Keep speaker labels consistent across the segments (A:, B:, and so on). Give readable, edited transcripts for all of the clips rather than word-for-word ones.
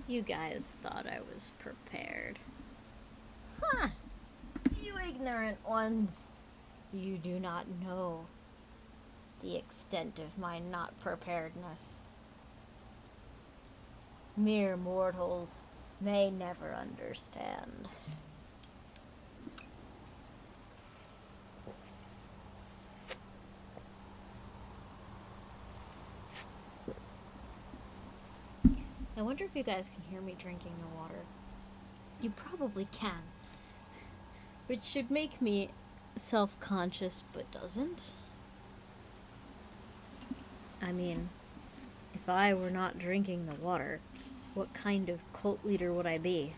A: You guys thought I was prepared. Huh! You ignorant ones! You do not know the extent of my not preparedness. Mere mortals may never understand. I wonder if you guys can hear me drinking the water. You probably can. Which should make me self-conscious, but doesn't. I mean, if I were not drinking the water, what kind of cult leader would I be?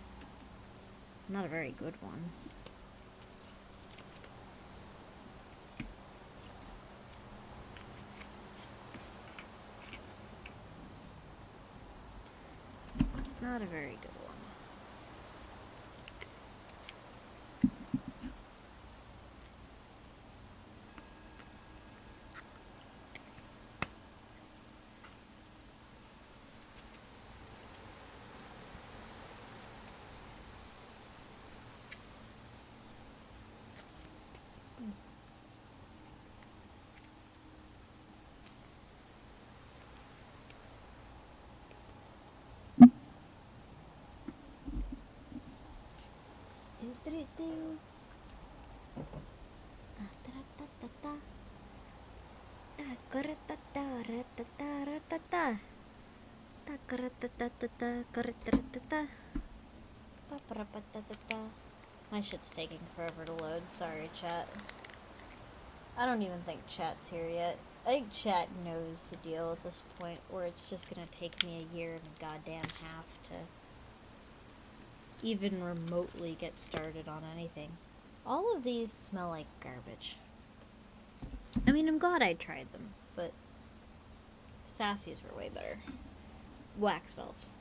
A: Not a very good one. Not a very good one. My shit's taking forever to load. Sorry, chat. I don't even think chat's here yet. I think chat knows the deal at this point, where it's just gonna take me a year and a goddamn half to even remotely get started on anything. All of these smell like garbage. I mean, I'm glad I tried them, but Sassy's were way better. Wax melts.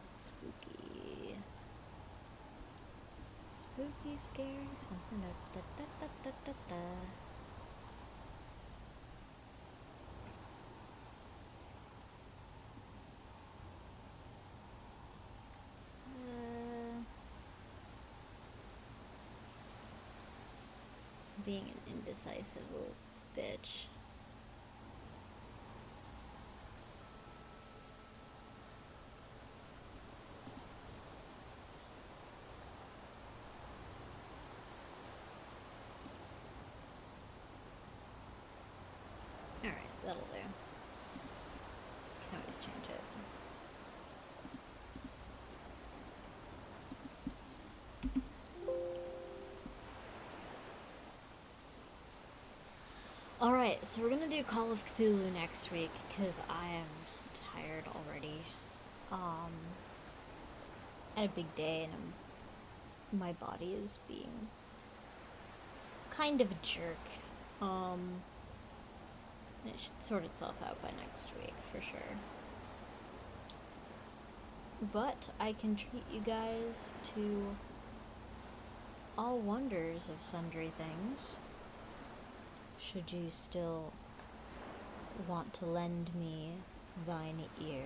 A: Spooky. Spooky, scary, something. Da, da, da, da, da, da. Being an indecisive little bitch. Alright, that'll do. Can always change it. Alright, so we're gonna do Call of Cthulhu next week, because I am tired already. I had a big day, and my body is being kind of a jerk. It should sort itself out by next week, for sure. But I can treat you guys to all wonders of sundry things. Should you still want to lend me thine ear.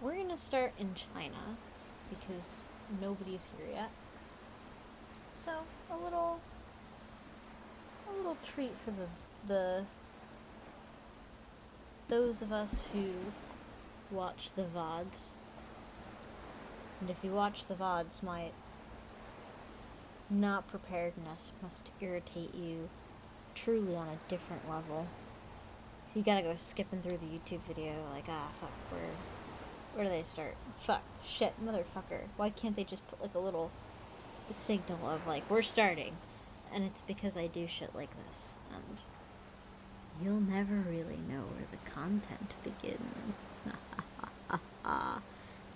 A: We're gonna start in China, because nobody's here yet. So, a little treat for the those of us who watch the VODs. And if you watch the VODs, my not preparedness must irritate you truly on a different level. So you gotta go skipping through the YouTube video like, fuck, where do they start? Fuck, shit, motherfucker. Why can't they just put like a little signal of like, we're starting? And it's because I do shit like this, and you'll never really know where the content begins.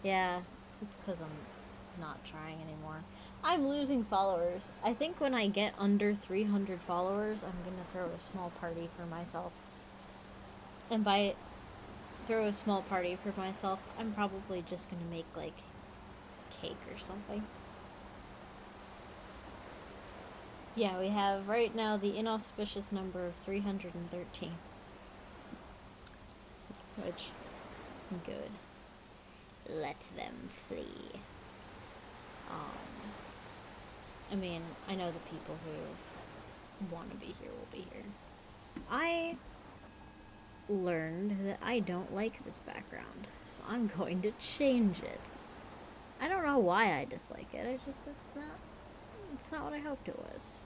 A: Yeah, it's because I'm not trying anymore. I'm losing followers. I think when I get under 300 followers, I'm gonna throw a small party for myself. And by throw a small party for myself, I'm probably just gonna make like cake or something. Yeah, we have right now the inauspicious number of 313. Which, good. Let them flee. I mean, I know the people who want to be here will be here. I learned that I don't like this background, so I'm going to change it. I don't know why I dislike it. It's not what I hoped it was.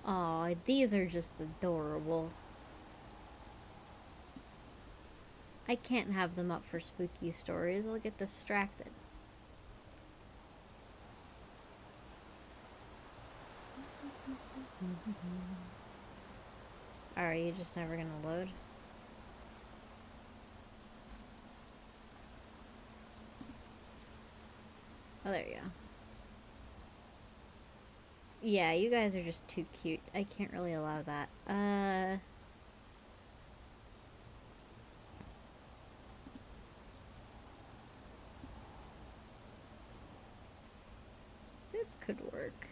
A: Aw, these are just adorable. I can't have them up for spooky stories. I'll get distracted. Are you just never gonna load? Oh, there you go. Yeah, you guys are just too cute. I can't really allow that. This could work.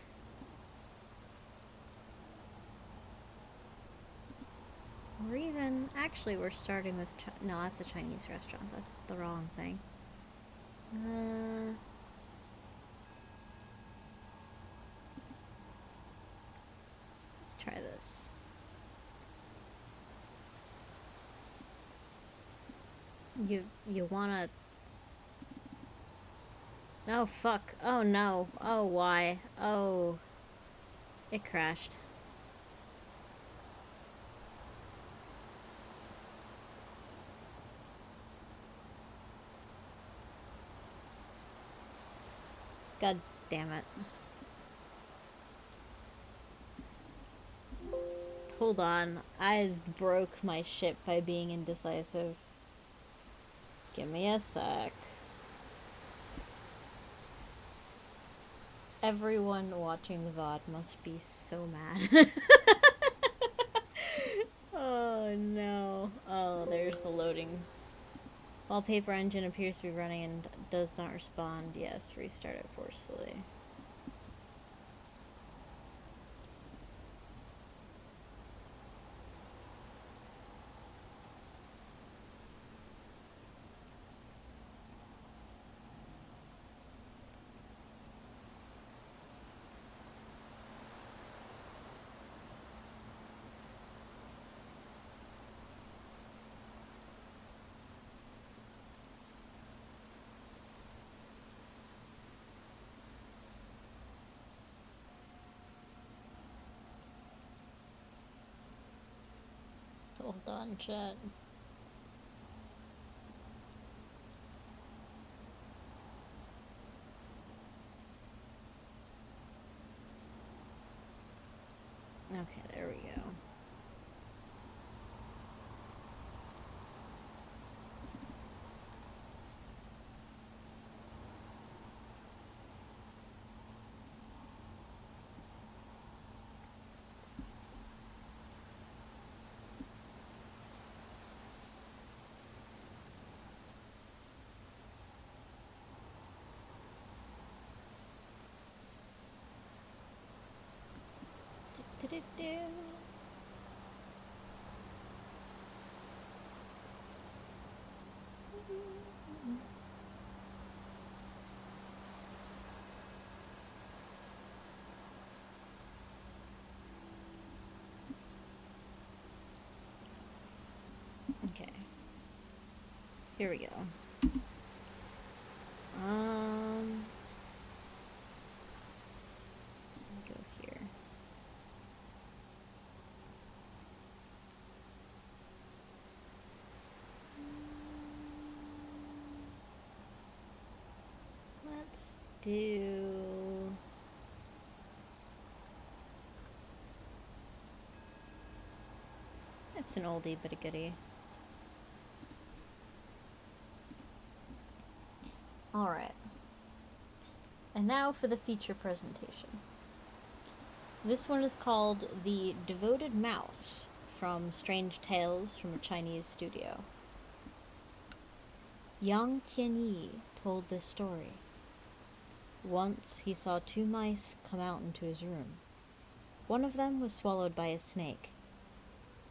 A: Or even... Actually, we're starting with... No, that's a Chinese restaurant. That's the wrong thing. Let's try this. You wanna... Oh, fuck. Oh, no. Oh, why? Oh. It crashed. God damn it. Hold on. I broke my ship by being indecisive. Give me a sec. Everyone watching the VOD must be so mad. Oh no. Oh, there's the loading. Wallpaper engine appears to be running and does not respond. Yes, restart it forcefully. Hold on, chat. Okay, there we go. Okay. Here we go. Go here. Let's do... It's an oldie but a goodie. Alright. And now for the feature presentation. This one is called The Devoted Mouse from Strange Tales from a Chinese Studio. Yang Tianyi told this story. Once he saw two mice come out into his room. One of them was swallowed by a snake.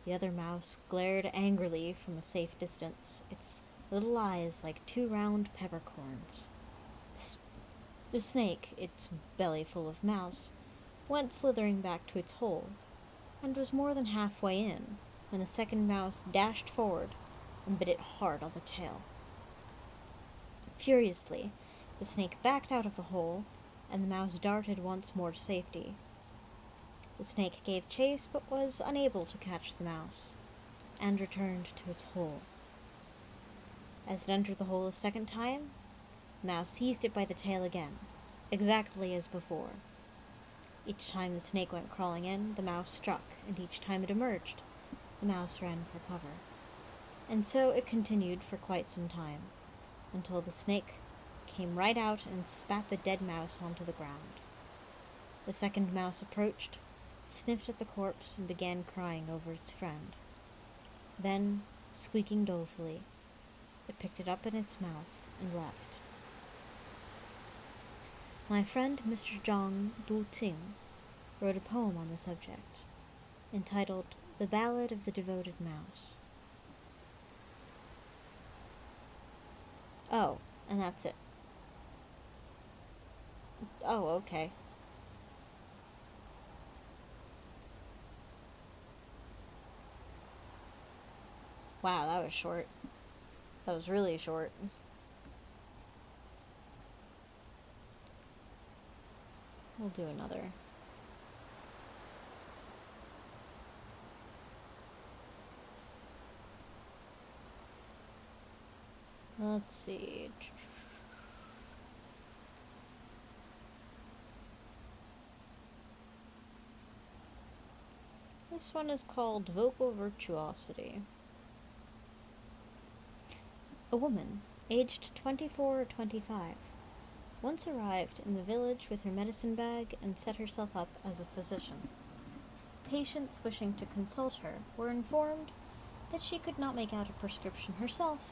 A: The other mouse glared angrily from a safe distance, its little eyes like two round peppercorns. The snake, its belly full of mouse, went slithering back to its hole, and was more than halfway in when the second mouse dashed forward and bit it hard on the tail. Furiously, the snake backed out of the hole, and the mouse darted once more to safety. The snake gave chase, but was unable to catch the mouse, and returned to its hole. As it entered the hole a second time, the mouse seized it by the tail again, exactly as before. Each time the snake went crawling in, the mouse struck, and each time it emerged, the mouse ran for cover. And so it continued for quite some time, until the snake came right out and spat the dead mouse onto the ground. The second mouse approached, sniffed at the corpse, and began crying over its friend. Then, squeaking dolefully, it picked it up in its mouth and left. My friend Mr. Zhang Du-Ting wrote a poem on the subject, entitled The Ballad of the Devoted Mouse. Oh, and that's it. Oh, okay. Wow, that was short. That was really short. We'll do another. Let's see. This one is called Vocal Virtuosity. A woman, aged 24 or 25, once arrived in the village with her medicine bag and set herself up as a physician. Patients wishing to consult her were informed that she could not make out a prescription herself,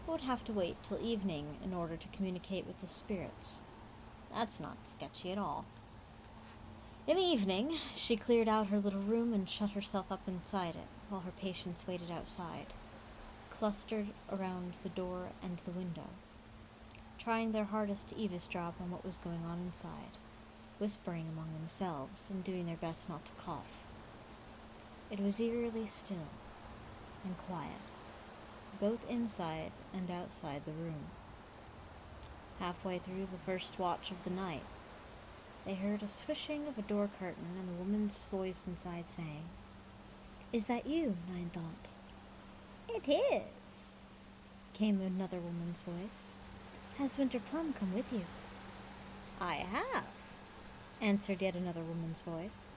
A: but would have to wait till evening in order to communicate with the spirits. That's not sketchy at all. In the evening, she cleared out her little room and shut herself up inside it, while her patients waited outside, clustered around the door and the window, trying their hardest to eavesdrop on what was going on inside, whispering among themselves and doing their best not to cough. It was eerily still and quiet, both inside and outside the room. Halfway through the first watch of the night, they heard a swishing of a door curtain and a woman's voice inside saying, "Is that you, Nine Thought?" "It is," came another woman's voice. "Has Winter Plum come with you?" "I have," answered yet another woman's voice.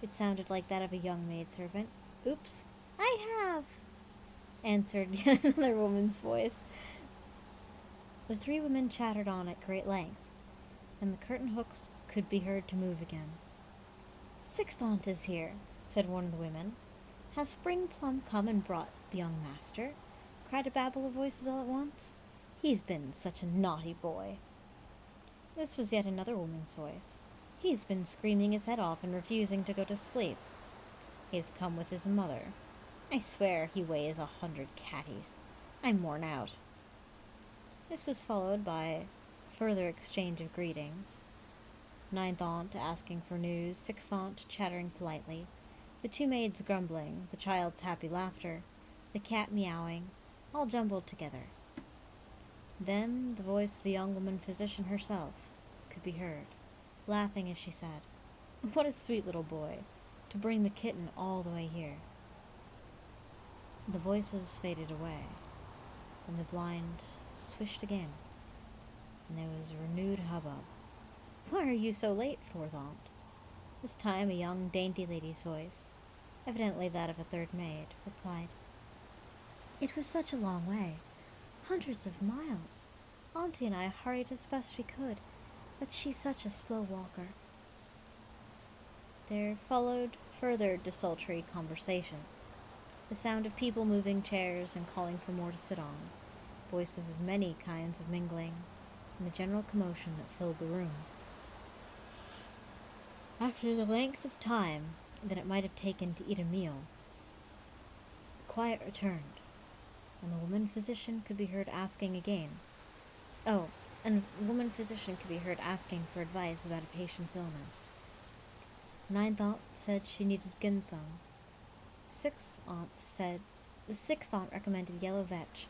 A: It sounded like that of a young maidservant. "Oops, I have," answered yet another woman's voice. The three women chattered on at great length, and the curtain hooks could be heard to move again. "Sixth Aunt is here," said one of the women. "Has Spring Plum come and brought the young master?" cried a babble of voices all at once. "He's been such a naughty boy." This was yet another woman's voice. "He's been screaming his head off and refusing to go to sleep. He's come with his mother. I swear he weighs 100 catties. I'm worn out." This was followed by further exchange of greetings. Ninth Aunt asking for news, Sixth Aunt chattering politely, the two maids grumbling, the child's happy laughter, the cat meowing, all jumbled together. Then the voice of the young woman physician herself could be heard, laughing as she said, "What a sweet little boy, to bring the kitten all the way here." The voices faded away, and the blind swished again, and there was a renewed hubbub. "Why are you so late, Fourth Aunt?" This time a young, dainty lady's voice, evidently that of a third maid, replied, "It was such a long way, hundreds of miles. Auntie and I hurried as best we could, but she's such a slow walker." There followed further desultory conversation, the sound of people moving chairs and calling for more to sit on, voices of many kinds of mingling, and the general commotion that filled the room. After the length of time that it might have taken to eat a meal, quiet returned, and the woman physician could be heard asking again. Oh, and the woman physician could be heard asking for advice about a patient's illness. Ninth aunt said she needed ginseng. The sixth aunt recommended yellow vetch.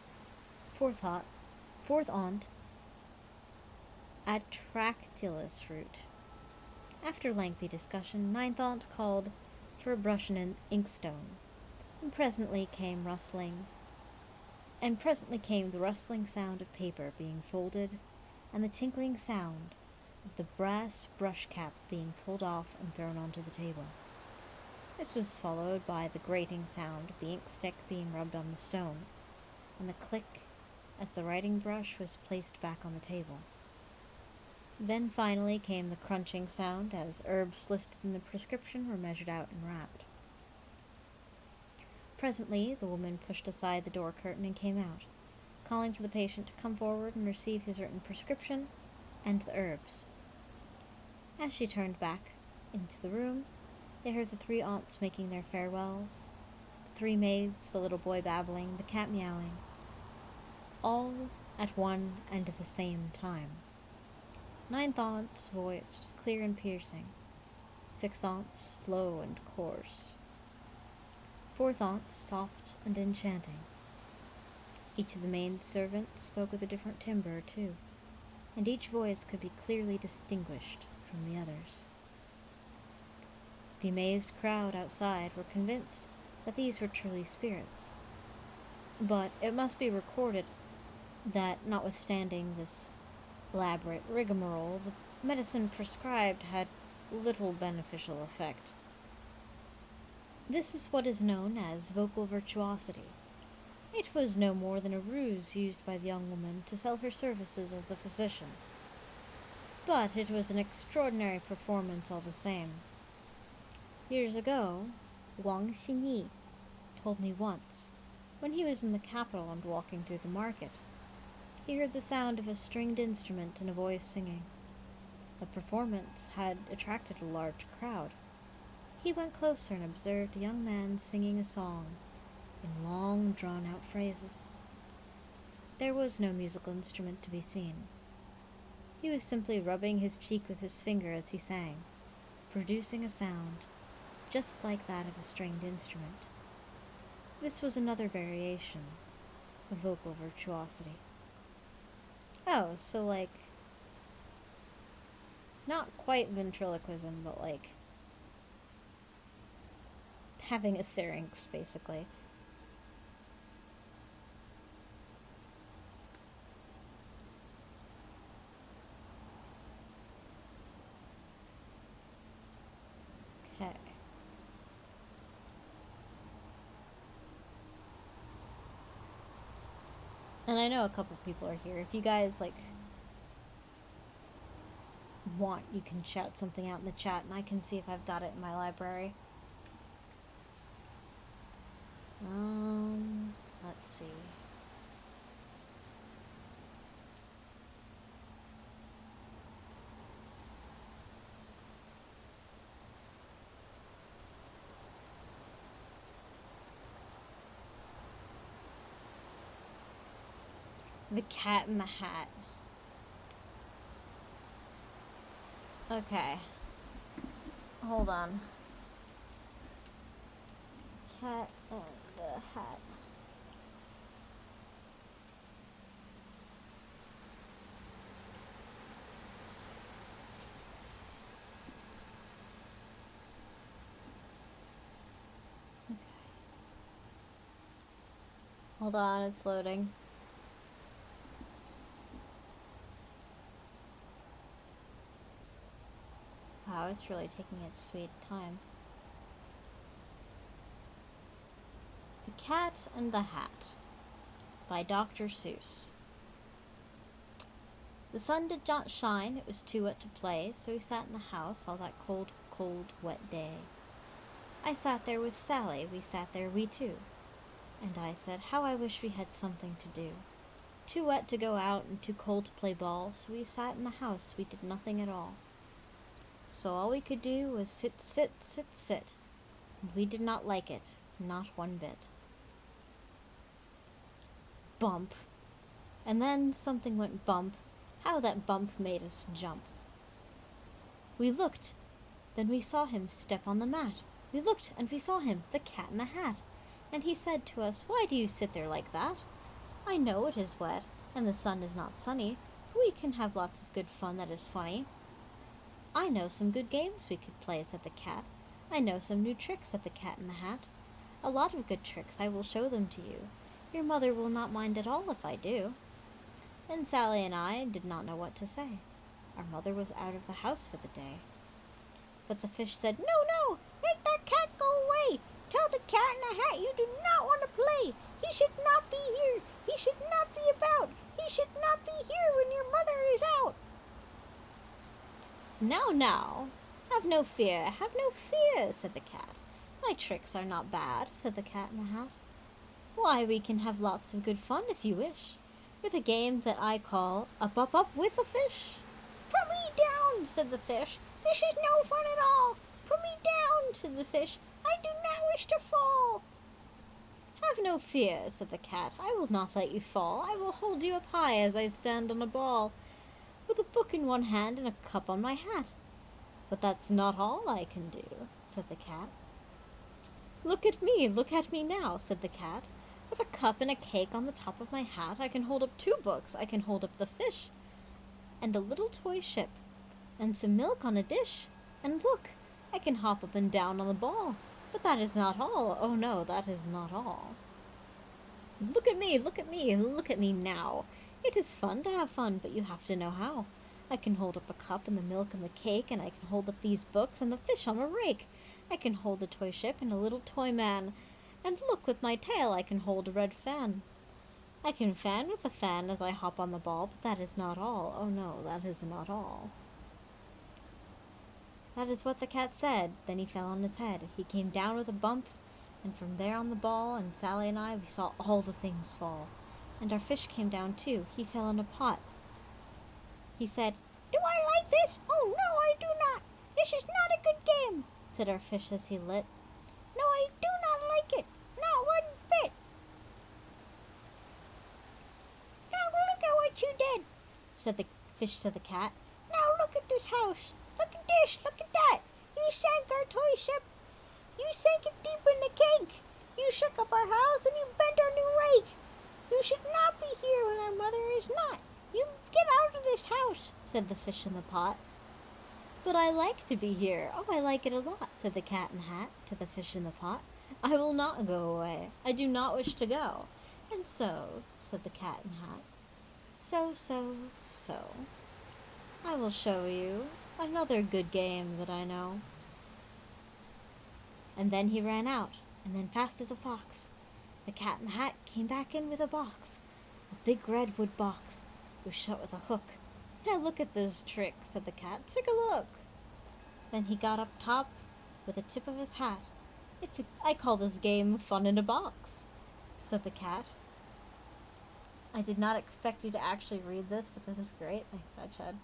A: Fourth aunt, atractylus root. After lengthy discussion, ninth aunt called for a brush and an inkstone, and presently came the rustling sound of paper being folded, and the tinkling sound of the brass brush cap being pulled off and thrown onto the table. This was followed by the grating sound of the ink stick being rubbed on the stone, and the click as the writing brush was placed back on the table. Then finally came the crunching sound as herbs listed in the prescription were measured out and wrapped. Presently, the woman pushed aside the door curtain and came out, calling for the patient to come forward and receive his written prescription and the herbs. As she turned back into the room, they heard the three aunts making their farewells, the three maids, the little boy babbling, the cat meowing, all at one and at the same time. Ninth aunt's voice was clear and piercing, sixth aunt's slow and coarse, fourth aunt's soft and enchanting. Each of the maid servants spoke with a different timbre, too, and each voice could be clearly distinguished from the others. The amazed crowd outside were convinced that these were truly spirits, but it must be recorded that, notwithstanding this elaborate rigmarole, the medicine prescribed had little beneficial effect. This is what is known as vocal virtuosity. It was no more than a ruse used by the young woman to sell her services as a physician. But it was an extraordinary performance all the same. Years ago, Wang Xinyi told me once, when he was in the capital and walking through the market, he heard the sound of a stringed instrument and a voice singing. The performance had attracted a large crowd. He went closer and observed a young man singing a song in long, drawn-out phrases. There was no musical instrument to be seen. He was simply rubbing his cheek with his finger as he sang, producing a sound just like that of a stringed instrument. This was another variation of vocal virtuosity. Oh, so not quite ventriloquism, but having a syrinx, basically. Okay. And I know a couple people are here. If you guys, want, you can shout something out in the chat, and I can see if I've got it in my library. Let's see. The Cat in the Hat. Okay. Hold on. Cat in the Hat. Okay. Hold on, it's loading. Wow, it's really taking its sweet time. The Cat and the Hat by Dr. Seuss. The sun did not shine, it was too wet to play, so we sat in the house all that cold, cold, wet day. I sat there with Sally, we sat there, we two. And I said, how I wish we had something to do. Too wet to go out and too cold to play ball, so we sat in the house. We did nothing at all. So all we could do was sit, sit, sit, sit. And we did not like it, not one bit. Bump. And then something went bump. How that bump made us jump. We looked. Then we saw him step on the mat. We looked, and we saw him, the cat in the hat. And he said to us, "Why do you sit there like that? I know it is wet, and the sun is not sunny, but we can have lots of good fun that is funny." "I know some good games we could play," said the cat. "I know some new tricks," said the cat in the hat. "A lot of good tricks, I will show them to you. Your mother will not mind at all if I do." And Sally and I did not know what to say. Our mother was out of the house for the day. But the fish said, "No, no, make that cat go away. Tell the cat in the hat you do not want to play. He should not be here. He should not be about. He should not be here when your mother is out." "Now, now, have no fear, have no fear," said the cat. "My tricks are not bad," said the cat in the hat. "Why, we can have lots of good fun if you wish, with a game that I call Up, Up, Up with the Fish." "Put me down," said the fish. "This is no fun at all. Put me down," said the fish. "I do not wish to fall." "Have no fear," said the cat. "I will not let you fall. I will hold you up high as I stand on a ball, with a book in one hand and a cup on my hat." "But that's not all I can do," said the cat. Look at me now," said the cat. "With a cup and a cake on the top of my hat, I can hold up 2 books. I can hold up the fish, and a little toy ship, and some milk on a dish. And look, I can hop up and down on the ball. But that is not all. Oh no, that is not all. Look at me, look at me, look at me now. It is fun to have fun, but you have to know how. I can hold up a cup and the milk and the cake, and I can hold up these books and the fish on a rake. I can hold the toy ship and a little toy man. And look, with my tail I can hold a red fan. I can fan with the fan as I hop on the ball, but that is not all. Oh no, that is not all." That is what the cat said. Then he fell on his head. He came down with a bump, and from there on the ball, and Sally and I, we saw all the things fall. And our fish came down too. He fell in a pot. He said, "Do I like this? Oh no, I do not. This is not a good game," said our fish as he lit. "No, I do not like it. Not one bit." "Now look at what you did," said the fish to the cat. "Now look at this house. Look at this, look at that. You sank our toy ship. You sank it deep in the cake. You shook up our house and you bent our new rake. You should not be here when our mother is not. You get out of this house," said the fish in the pot. "But I like to be here. Oh, I like it a lot," said the cat in the hat to the fish in the pot. "I will not go away. I do not wish to go." "And so," said the cat in the hat, so, I will show you another good game that I know." And then he ran out, and then fast as a fox, the cat in the hat came back in with a box, a big redwood box. It was shut with a hook. "Now look at this trick," said the cat. "Take a look." Then he got up top with the tip of his hat. I call this game Fun in a Box," said the cat. I did not expect you to actually read this, but this is great. Thanks, Edged.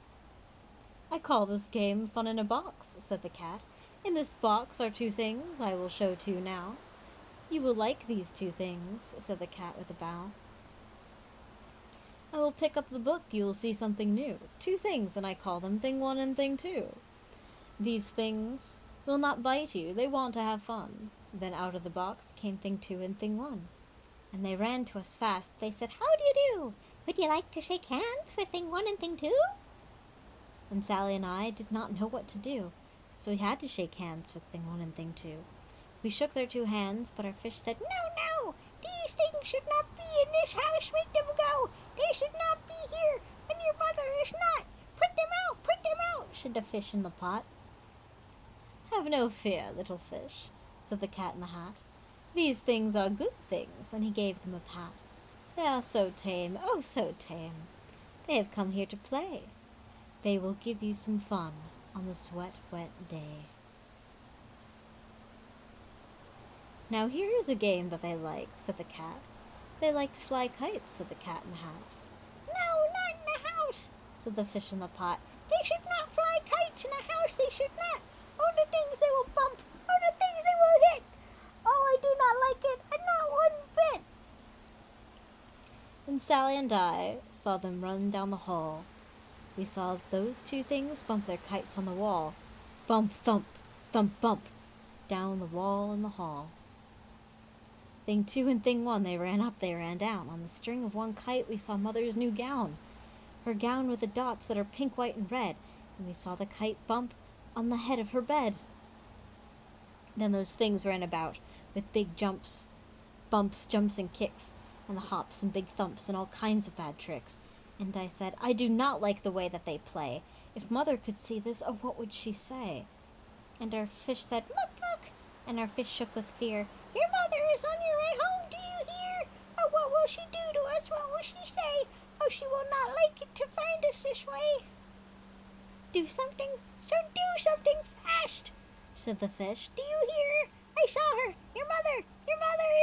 A: "I call this game Fun in a Box," said the cat. "In this box are 2 things I will show to you now. You will like these 2 things," said the cat with a bow. "I will pick up the book, you will see something new. 2 things, and I call them Thing 1 and Thing 2. These things will not bite you, they want to have fun." Then out of the box came Thing 2 and Thing 1. And they ran to us fast. They said, "How do you do? Would you like to shake hands with Thing 1 and Thing 2? And Sally and I did not know what to do, so we had to shake hands with Thing 1 and Thing 2. We shook their 2 hands, but our fish said, "No, no, these things should not be in this house. Make them go. They should not be here when your mother is not. Put them out," said the fish in the pot. "Have no fear, little fish," said the cat in the hat. "These things are good things," and he gave them a pat. "They are so tame, oh so tame. They have come here to play. They will give you some fun on this wet, wet day." "Now here is a game that they like," said the cat. "They like to fly kites," said the cat in the hat. said the fish in the pot. They should not fly kites in a house, they should not. Oh, the things they will bump. Oh, the things they will hit. Oh, I do not like it, and not one bit. And Sally and I saw them run down the hall. We saw those two things bump their kites on the wall. Bump, thump, thump, bump, down the wall in the hall. Thing 2 and Thing 1, they ran up, they ran down. On the string of one kite, we saw Mother's new gown. Her gown with the dots that are pink, white, and red. And we saw the kite bump on the head of her bed. Then those things ran about, with big jumps, bumps, jumps, and kicks, and the hops and big thumps and all kinds of bad tricks. And I said, I do not like the way that they play. If Mother could see this, oh, what would she say? And our fish said, look, look! And our fish shook with fear. Your mother is on your way home, do you hear? Oh, what will she do to us? What will she say? Oh, she will not like it to find us this way. Do something, so do something fast, said the fish. Do you hear? I saw her. Your mother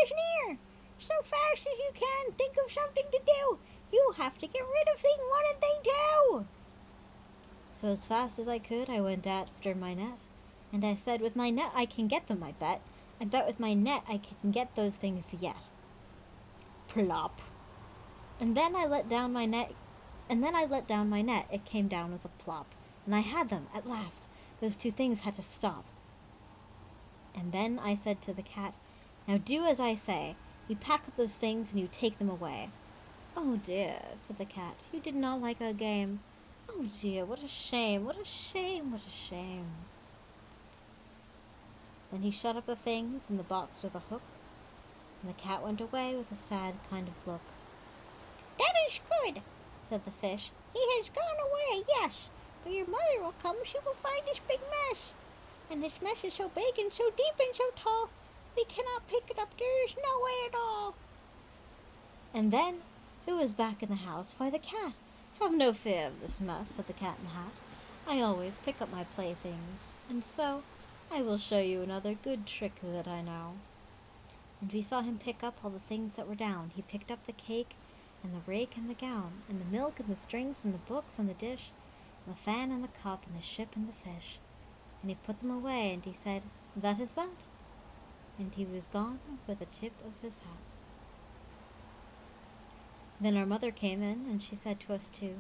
A: is near. So fast as you can, think of something to do. You have to get rid of thing 1 and thing 2. So as fast as I could, I went after my net. And I said, with my net I can get them, I bet. I bet with my net I can get those things yet. Plop. And then I let down my net. It came down with a plop. And I had them, at last. Those two things had to stop. And then I said to the cat, now do as I say. You pack up those things and you take them away. Oh dear, said the cat, you did not like our game. Oh dear, what a shame, what a shame, what a shame. Then he shut up the things in the box with a hook, and the cat went away with a sad kind of look. That is good, said the fish. He has gone away, yes, but your mother will come, she will find this big mess. And this mess is so big and so deep and so tall, we cannot pick it up, there is no way at all. And then, who was back in the house? Why, the cat. Have no fear of this mess, said the cat in the hat. I always pick up my playthings, and so I will show you another good trick that I know. And we saw him pick up all the things that were down. He picked up the cake, and the rake, and the gown, and the milk, and the strings, and the books, and the dish, and the fan, and the cup, and the ship, and the fish. And he put them away, and he said, that is that. And he was gone with the tip of his hat. Then our mother came in, and she said to us two,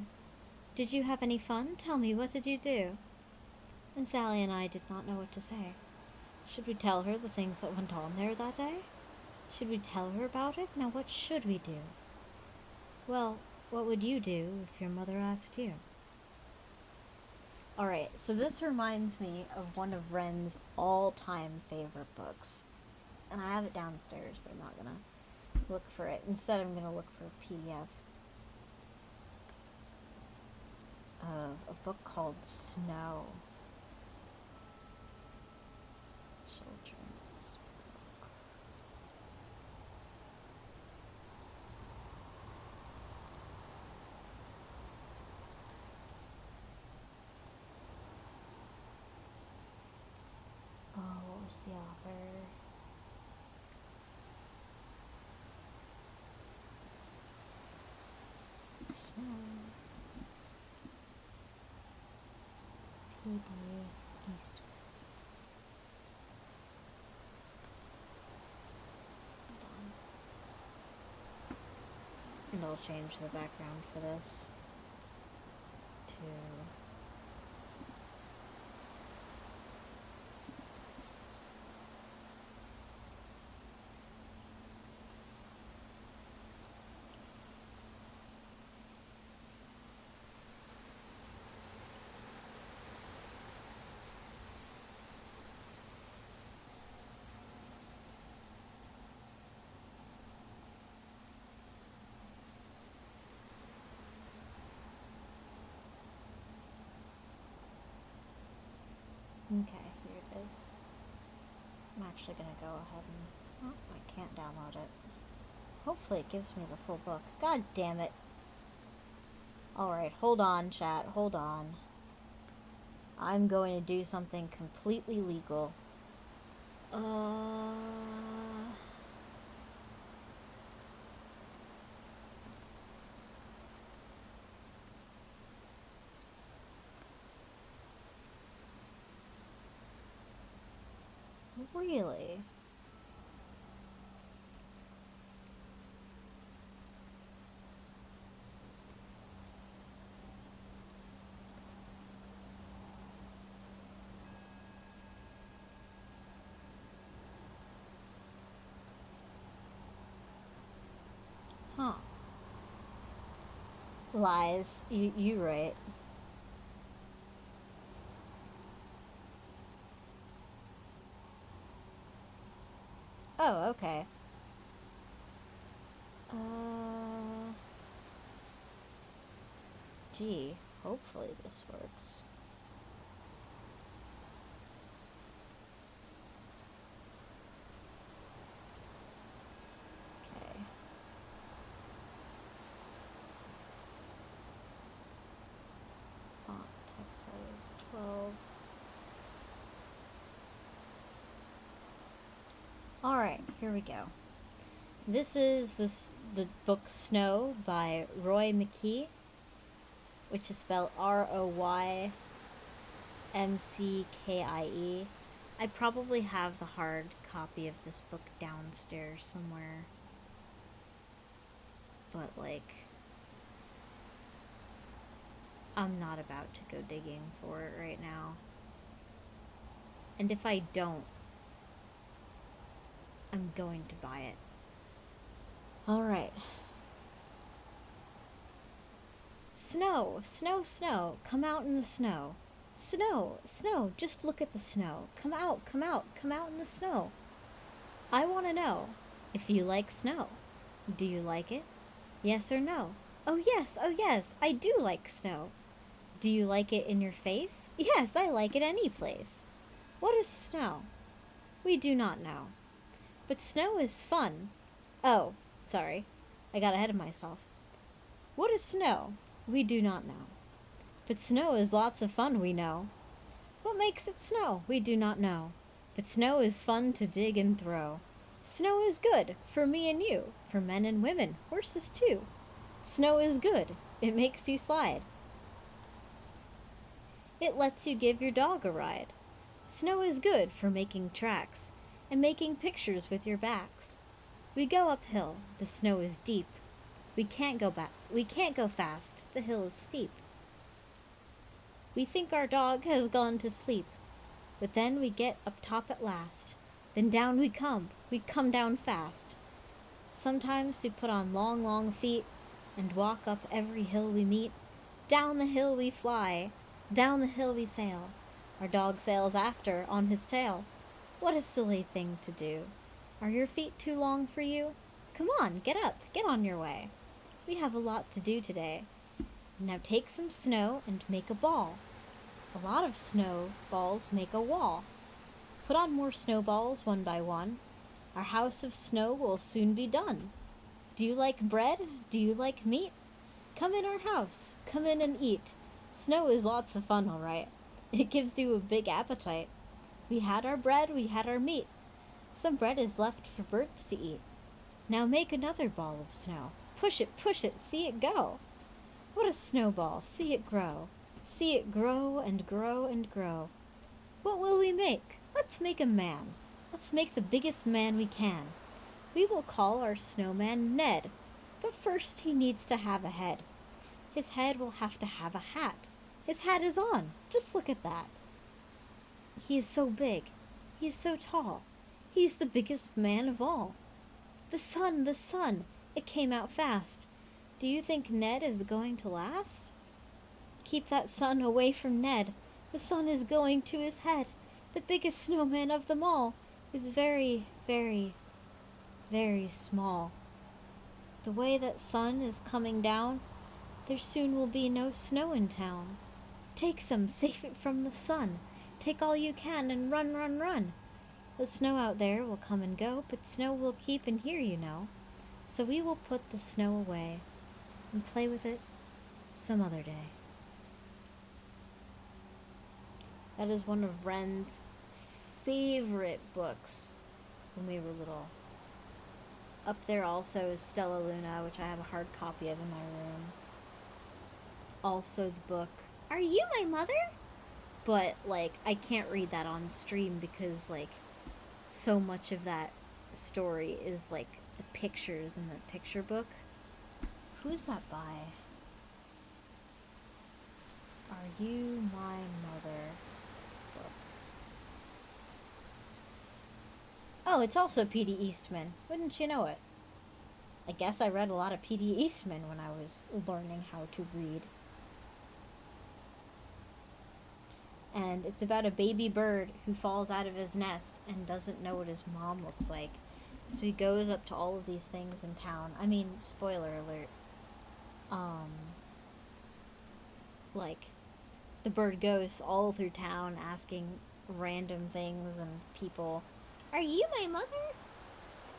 A: did you have any fun? Tell me, what did you do? And Sally and I did not know what to say. Should we tell her the things that went on there that day? Should we tell her about it? Now what should we do? Well, what would you do if your mother asked you? Alright, so this reminds me of one of Ren's all-time favorite books. And I have it downstairs, but I'm not gonna look for it. Instead, I'm gonna look for a PDF of a book called Snow. Children's book. Oh, what was the author? Snow. P.D. East. And I'll change the background for this to this. Okay, here it is. I'm actually gonna go ahead and... oh, I can't download it. Hopefully it gives me the full book. God damn it. Alright, hold on, chat. Hold on. I'm going to do something completely legal. Really? Huh. Lies. You right. Oh, okay. Uh, gee, hopefully this works. Okay. Font text size 12. Alright, here we go. This is the book Snow by Roy McKee, which is spelled Roymckie. I probably have the hard copy of this book downstairs somewhere. But, like, I'm not about to go digging for it right now. And if I don't, I'm going to buy it. Alright. Snow, snow, snow, come out in the snow. Snow, snow, just look at the snow. Come out, come out, come out in the snow. I want to know if you like snow. Do you like it? Yes or no? Oh yes, I do like snow. Do you like it in your face? Yes, I like it any place. What is snow? We do not know. But snow is fun. Oh, sorry. I got ahead of myself. What is snow? We do not know. But snow is lots of fun, we know. What makes it snow? We do not know. But snow is fun to dig and throw. Snow is good for me and you, for men and women, horses too. Snow is good. It makes you slide. It lets you give your dog a ride. Snow is good for making tracks and making pictures with your backs. We go uphill, the snow is deep. We can't go fast, the hill is steep. We think our dog has gone to sleep, but then we get up top at last. Then down we come down fast. Sometimes we put on long, long feet and walk up every hill we meet. Down the hill we fly, down the hill we sail. Our dog sails after on his tail. What a silly thing to do. Are your feet too long for you? Come on, get up, get on your way. We have a lot to do today. Now take some snow and make a ball. A lot of snowballs make a wall. Put on more snowballs one by one. Our house of snow will soon be done. Do you like bread? Do you like meat? Come in our house. Come in and eat. Snow is lots of fun, all right. It gives you a big appetite. We had our bread, we had our meat. Some bread is left for birds to eat. Now make another ball of snow. Push it, see it go. What a snowball, see it grow. See it grow and grow and grow. What will we make? Let's make a man. Let's make the biggest man we can. We will call our snowman Ned. But first he needs to have a head. His head will have to have a hat. His hat is on. Just look at that. He is so big. He is so tall. He is the biggest man of all. The sun, it came out fast. Do you think Ned is going to last? Keep that sun away from Ned. The sun is going to his head. The biggest snowman of them all is very, very, very small. The way that sun is coming down, there soon will be no snow in town. Take some, save it from the sun. Take all you can and run, run, run. The snow out there will come and go, but snow will keep in here, you know. So we will put the snow away and play with it some other day. That is one of Ren's favorite books when we were little. Up there also is Stella Luna, which I have a hard copy of in my room. Also the book, Are You My Mother? But, like, I can't read that on stream because, like, so much of that story is like the pictures in the picture book. Who's that by? Are You My Mother book. Oh, it's also P.D. Eastman. Wouldn't you know it? I guess I read a lot of P.D. Eastman when I was learning how to read. And it's about a baby bird who falls out of his nest and doesn't know what his mom looks like. So he goes up to all of these things in town. I mean, spoiler alert. Like, the bird goes all through town asking random things and people, "Are you my mother?"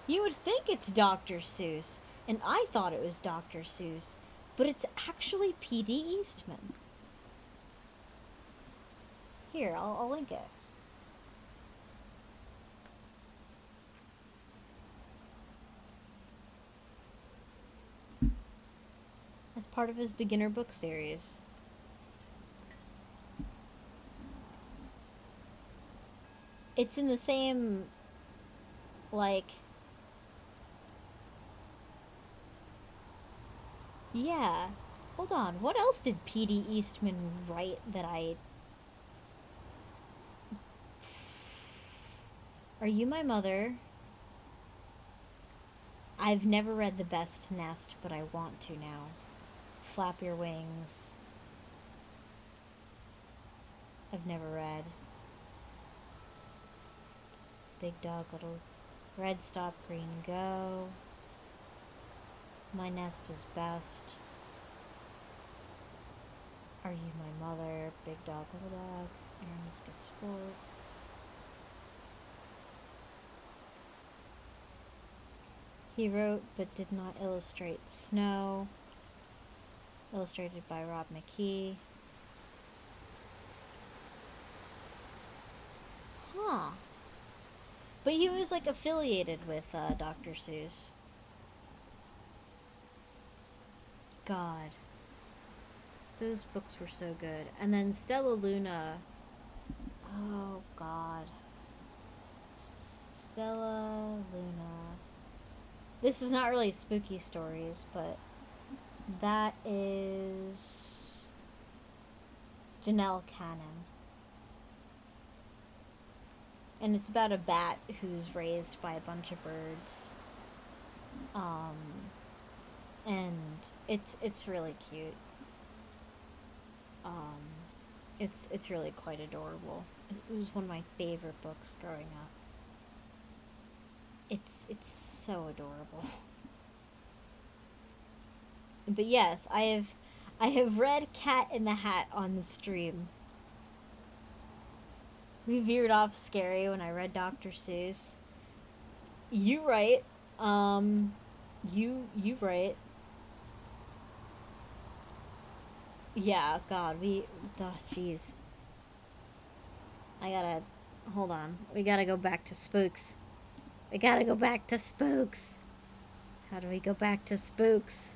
A: You would think it's Dr. Seuss, and I thought it was Dr. Seuss, but it's actually P.D. Eastman. Here, I'll link it. As part of his beginner book series. It's in the same, like... Yeah. Hold on. What else did P.D. Eastman write that I... Are You My Mother? I've never read The Best Nest, but I want to now. Flap Your Wings. I've never read. Big Dog, Little Red, Stop, Green, Go. My Nest is Best. Are You My Mother? Big Dog, Little Dog. Aaron's Good Sport. He wrote but did not illustrate Snow. Illustrated by Rob McKee. Huh. But he was like affiliated with Dr. Seuss. God. Those books were so good. And then Stella Luna. Oh, God. Stella Luna. This is not really spooky stories, but that is Janelle Cannon. And it's about a bat who's raised by a bunch of birds. And it's really cute. It's really quite adorable. It was one of my favorite books growing up. It's so adorable. But yes, I have read Cat in the Hat on the stream. We veered off scary when I read Dr. Seuss. You right. You right. Yeah, God, jeez. Hold on. We gotta go back to spooks. We gotta go back to spooks. How do we go back to spooks?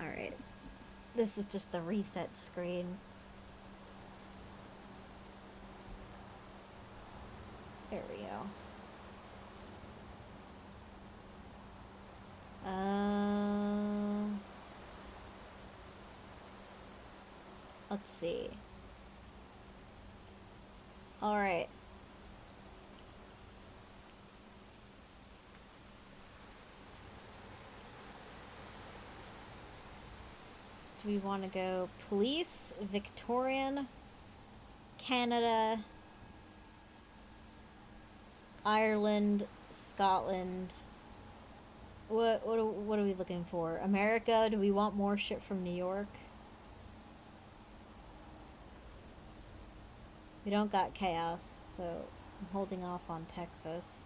A: Alright. This is just the reset screen. There we go. Let's see. Alright. Do we want to go police, Victorian, Canada, Ireland, Scotland? What are we looking for? America? Do we want more shit from New York? We don't got chaos, so I'm holding off on Texas.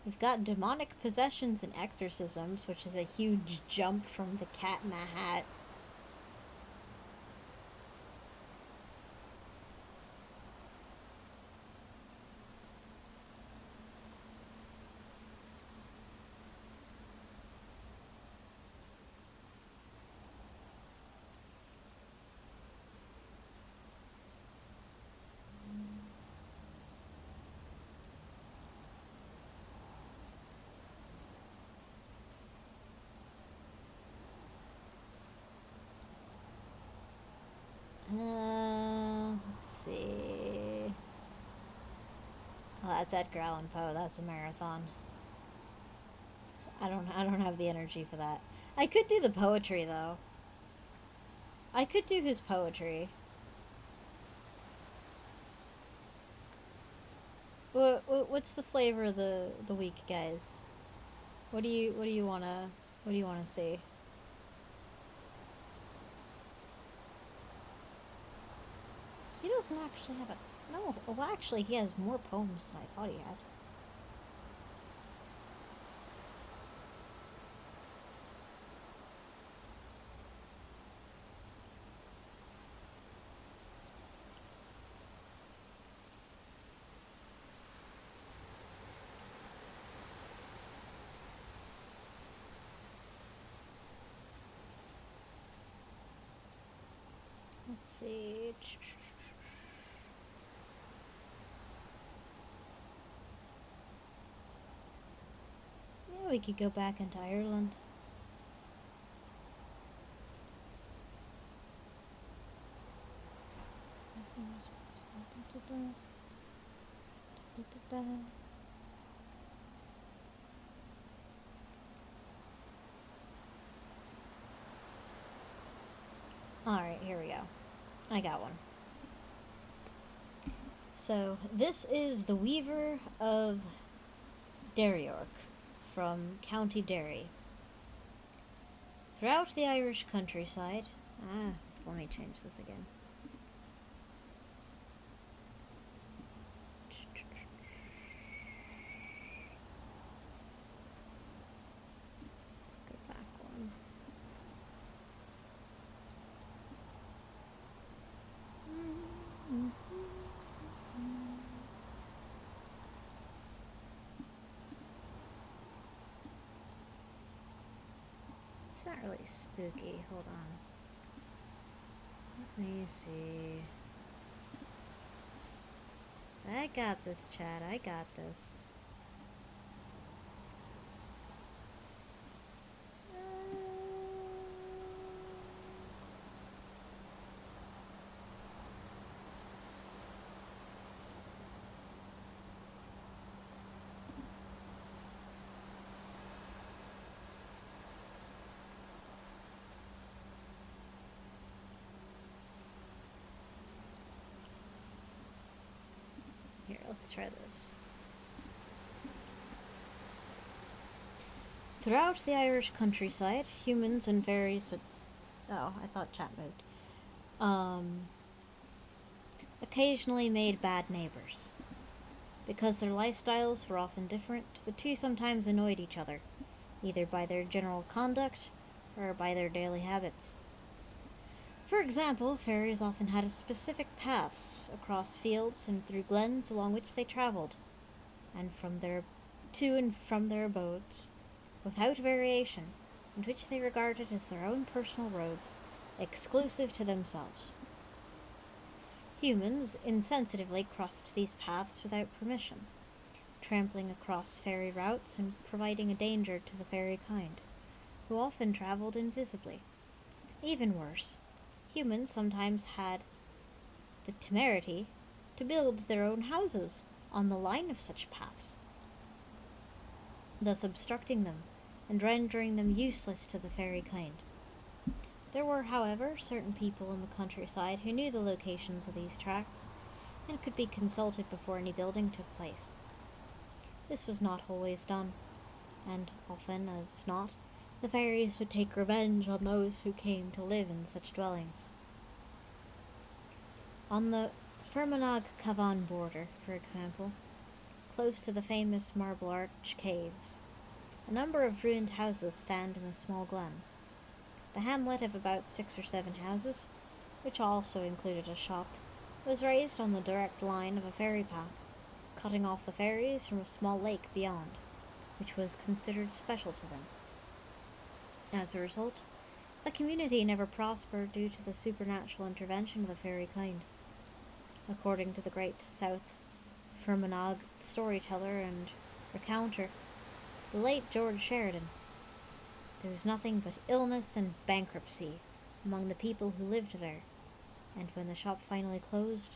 A: We've got demonic possessions and exorcisms, which is a huge jump from the Cat in the Hat. That's Edgar Allan Poe. That's a marathon. I don't have the energy for that. I could do the poetry though. I could do his poetry. What's the flavor of the week, guys? What do you wanna see? He doesn't actually have a no. Well, actually, he has more poems than I thought he had. Let's see. Yeah, we could go back into Ireland. Alright, here we go. I got one. So, this is the Weaver of Derryork from County Derry. Throughout the Irish countryside... let me change this again. Let's go back one. It's not really spooky. Hold on. Let me see. I got this, Chad. I got this. Here, let's try this. Throughout the Irish countryside, humans and fairies... Oh, I thought chat moved. Occasionally made bad neighbors. Because their lifestyles were often different, the two sometimes annoyed each other, either by their general conduct or by their daily habits. For example, fairies often had specific paths across fields and through glens along which they traveled, and to and from their abodes, without variation, and which they regarded as their own personal roads, exclusive to themselves. Humans insensitively crossed these paths without permission, trampling across fairy routes and providing a danger to the fairy kind, who often traveled invisibly. Even worse, humans sometimes had the temerity to build their own houses on the line of such paths, thus obstructing them and rendering them useless to the fairy kind. There were, however, certain people in the countryside who knew the locations of these tracks and could be consulted before any building took place. This was not always done, and often as not, the fairies would take revenge on those who came to live in such dwellings. On the Fermanagh Cavan border, for example, close to the famous Marble Arch caves, a number of ruined houses stand in a small glen. The hamlet of about 6 or 7 houses, which also included a shop, was raised on the direct line of a ferry path, cutting off the ferries from a small lake beyond, which was considered special to them. As a result, the community never prospered due to the supernatural intervention of the fairy kind. According to the great South Fermanagh storyteller and recounter, the late George Sheridan, there was nothing but illness and bankruptcy among the people who lived there, and when the shop finally closed,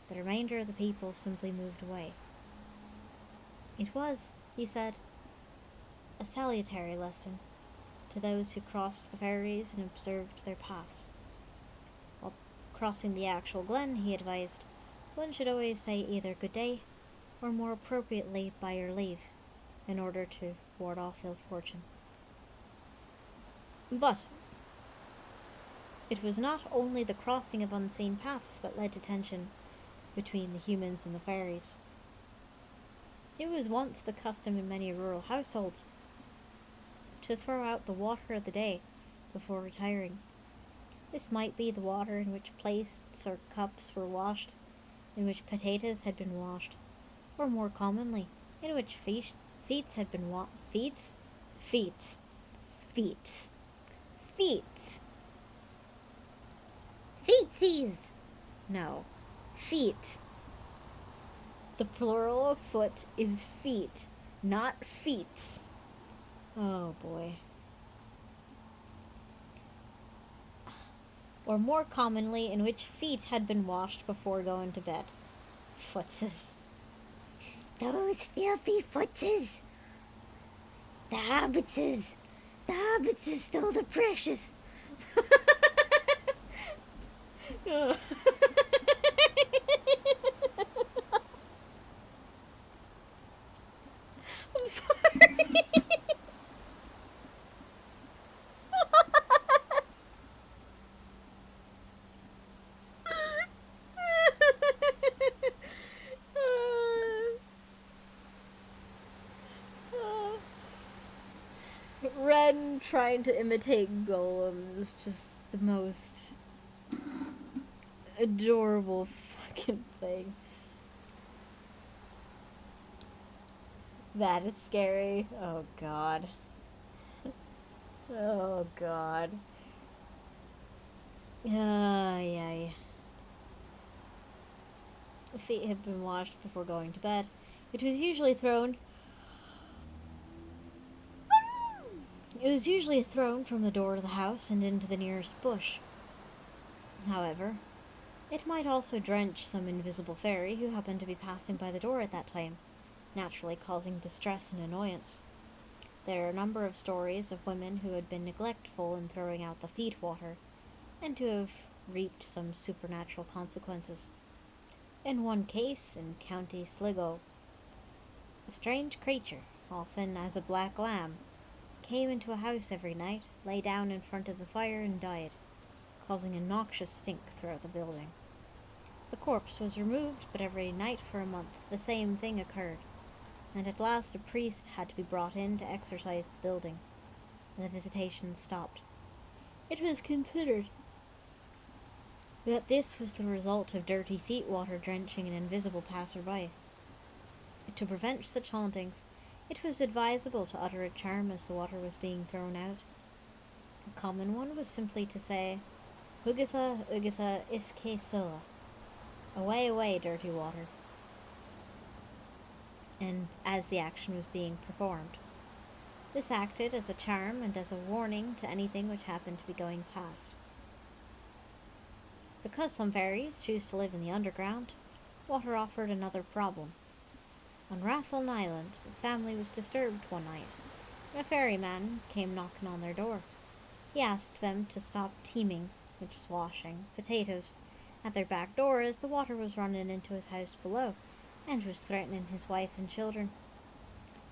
A: the remainder of the people simply moved away. It was, he said, a salutary lesson to those who crossed the ferries and observed their paths. While crossing the actual glen, he advised, one should always say either good day, or more appropriately, by your leave, in order to ward off ill fortune. But it was not only the crossing of unseen paths that led to tension between the humans and the fairies. It was once the custom in many rural households to throw out the water of the day before retiring. This might be the water in which plates or cups were washed, in which potatoes had been washed, or more commonly, in which feet had been feet? Feetsies! No. Feet. The plural of foot is feet, not feets. Oh boy. Or more commonly, in which feet had been washed before going to bed. Footses. Those filthy footses. The hobbitses. The hobbitses stole the precious. I'm sorry. Ren trying to imitate Golem is just the most adorable fucking thing. That is scary. Oh god. Oh god. Yeah. The feet had been washed before going to bed. It was usually thrown from the door of the house and into the nearest bush. However, it might also drench some invisible fairy who happened to be passing by the door at that time, naturally causing distress and annoyance. There are a number of stories of women who had been neglectful in throwing out the feet water, and to have reaped some supernatural consequences. In one case, in County Sligo, a strange creature, often as a black lamb, came into a house every night, lay down in front of the fire, and died, causing a noxious stink throughout the building. The corpse was removed, but every night for a month the same thing occurred, and at last a priest had to be brought in to exorcise the building, and the visitations stopped. It was considered that this was the result of dirty feet water drenching an invisible passerby. To prevent such hauntings, it was advisable to utter a charm as the water was being thrown out. A common one was simply to say, Ugatha, Ugatha, iske silla. Away, away, dirty water. And as the action was being performed. This acted as a charm and as a warning to anything which happened to be going past. Because some fairies choose to live in the underground, water offered another problem. On Rathlin Island, the family was disturbed one night. A ferryman came knocking on their door. He asked them to stop teaming, which was washing, potatoes, at their back door as the water was running into his house below, and was threatening his wife and children.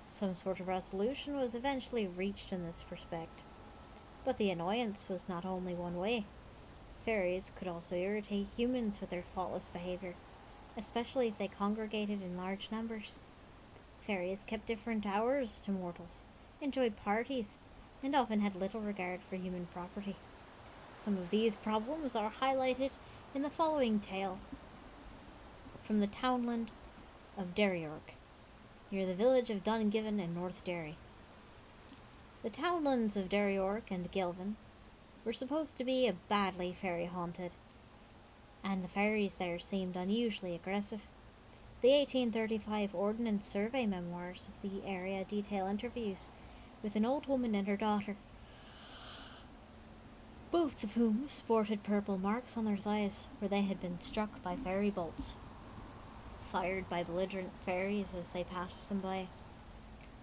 A: Some sort of resolution was eventually reached in this respect. But the annoyance was not only one way. Fairies could also irritate humans with their thoughtless behavior, especially if they congregated in large numbers. Fairies kept different hours to mortals, enjoyed parties, and often had little regard for human property. Some of these problems are highlighted in the following tale from the townland of Derryork, near the village of Dungiven in North Derry. The townlands of Derryork and Gilvan were supposed to be badly fairy-haunted, and the fairies there seemed unusually aggressive. The 1835 Ordnance Survey memoirs of the area detail interviews with an old woman and her daughter, both of whom sported purple marks on their thighs where they had been struck by fairy bolts. fired by belligerent fairies as they passed them by.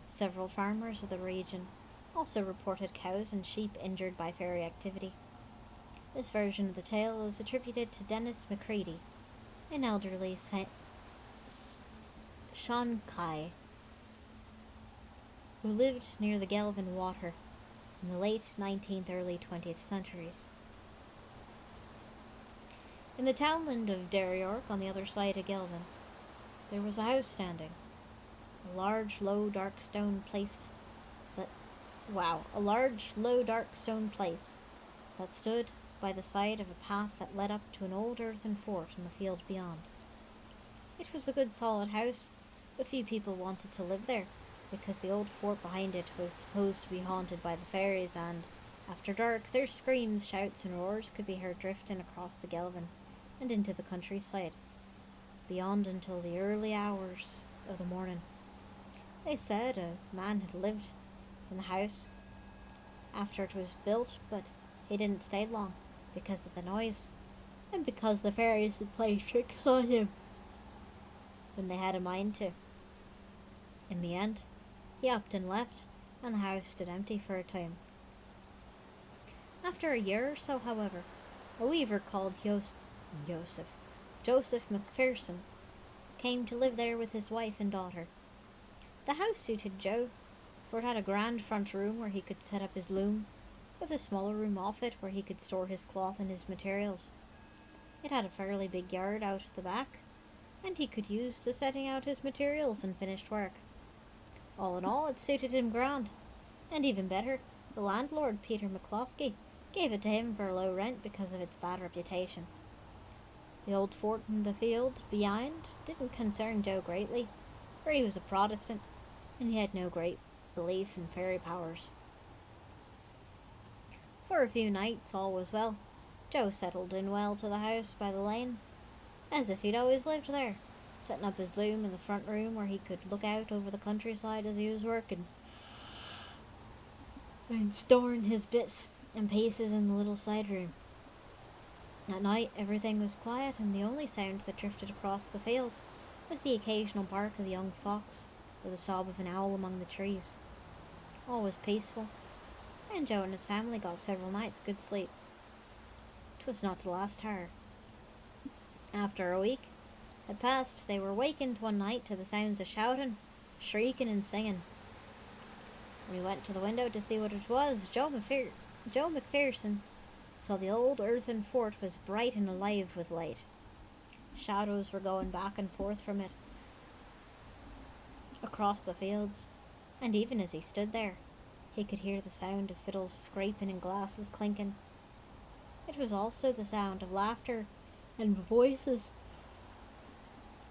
A: Several farmers of the region also reported cows and sheep injured by fairy activity. This version of the tale is attributed to Dennis Macready, an elderly Shonkai who lived near the Gelvin Water in the late 19th, early 20th centuries. In the townland of Derryork, on the other side of Gelvin, there was a house standing. A large, low, dark stone place that stood by the side of a path that led up to an old earthen fort in the field beyond. It was a good solid house, but few people wanted to live there, because the old fort behind it was supposed to be haunted by the fairies, and, after dark, their screams, shouts, and roars could be heard drifting across the Gelvin and into the countryside, beyond until the early hours of the morning. They said a man had lived in the house after it was built, but he didn't stay long because of the noise, and because the fairies had played tricks on him when they had a mind to. In the end, he upped and left, and the house stood empty for a time. After a year or so, however, a weaver called Joseph McPherson came to live there with his wife and daughter. The house suited Joe, for it had a grand front room where he could set up his loom, with a smaller room off it where he could store his cloth and his materials. It had a fairly big yard out at the back, and he could use the setting out his materials and finished work. All in all, it suited him grand, and even better, the landlord, Peter McCloskey, gave it to him for a low rent because of its bad reputation. The old fort in the field behind didn't concern Joe greatly, for he was a Protestant, and he had no great belief in fairy powers. For a few nights all was well. Joe settled in well to the house by the lane, as if he'd always lived there, setting up his loom in the front room where he could look out over the countryside as he was working, and storing his bits and pieces in the little side room. At night everything was quiet, and the only sound that drifted across the fields was the occasional bark of the young fox or the sob of an owl among the trees. All was peaceful, and Joe and his family got several nights' good sleep. 'Twas not to last, however. After a week had passed, they were wakened one night to the sounds of shouting, shrieking, and singing. When he went to the window to see what it was, Joe McPherson saw the old earthen fort was bright and alive with light. Shadows were going back and forth from it across the fields, and even as he stood there, he could hear the sound of fiddles scraping and glasses clinking. It was also the sound of laughter and voices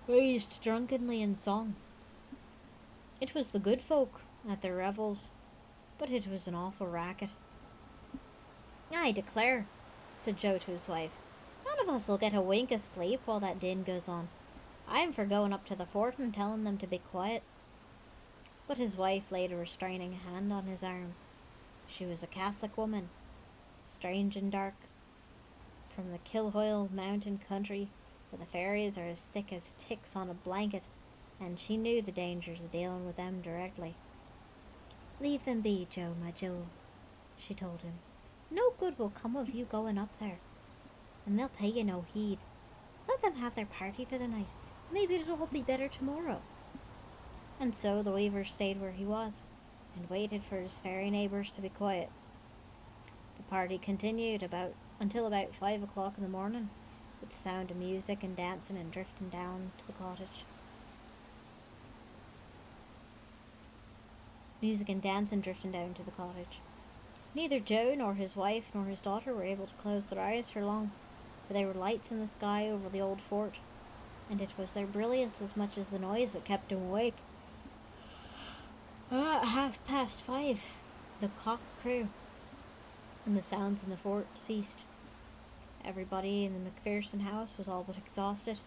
A: raised drunkenly in song. It was the good folk at their revels, but it was an awful racket. "I declare," said Joe to his wife, "none of us'll get a wink of sleep while that din goes on. I'm for going up to the fort and telling them to be quiet." But his wife laid a restraining hand on his arm. She was a Catholic woman, strange and dark, from the Kilhoyle mountain country, where the fairies are as thick as ticks on a blanket, and she knew the dangers of dealing with them directly. "Leave them be, Joe, my Joe," she told him. "No good will come of you going up there, and they'll pay you no heed. Let them have their party for the night. Maybe it'll all be better tomorrow." And so the weaver stayed where he was, and waited for his fairy neighbours to be quiet. The party continued until about 5 o'clock in the morning, with the sound of music and dancing and drifting down to the cottage. Neither Joe nor his wife nor his daughter were able to close their eyes for long, for there were lights in the sky over the old fort, and it was their brilliance as much as the noise that kept them awake. At 5:30, the cock crew, and the sounds in the fort ceased. Everybody in the McPherson house was all but exhausted,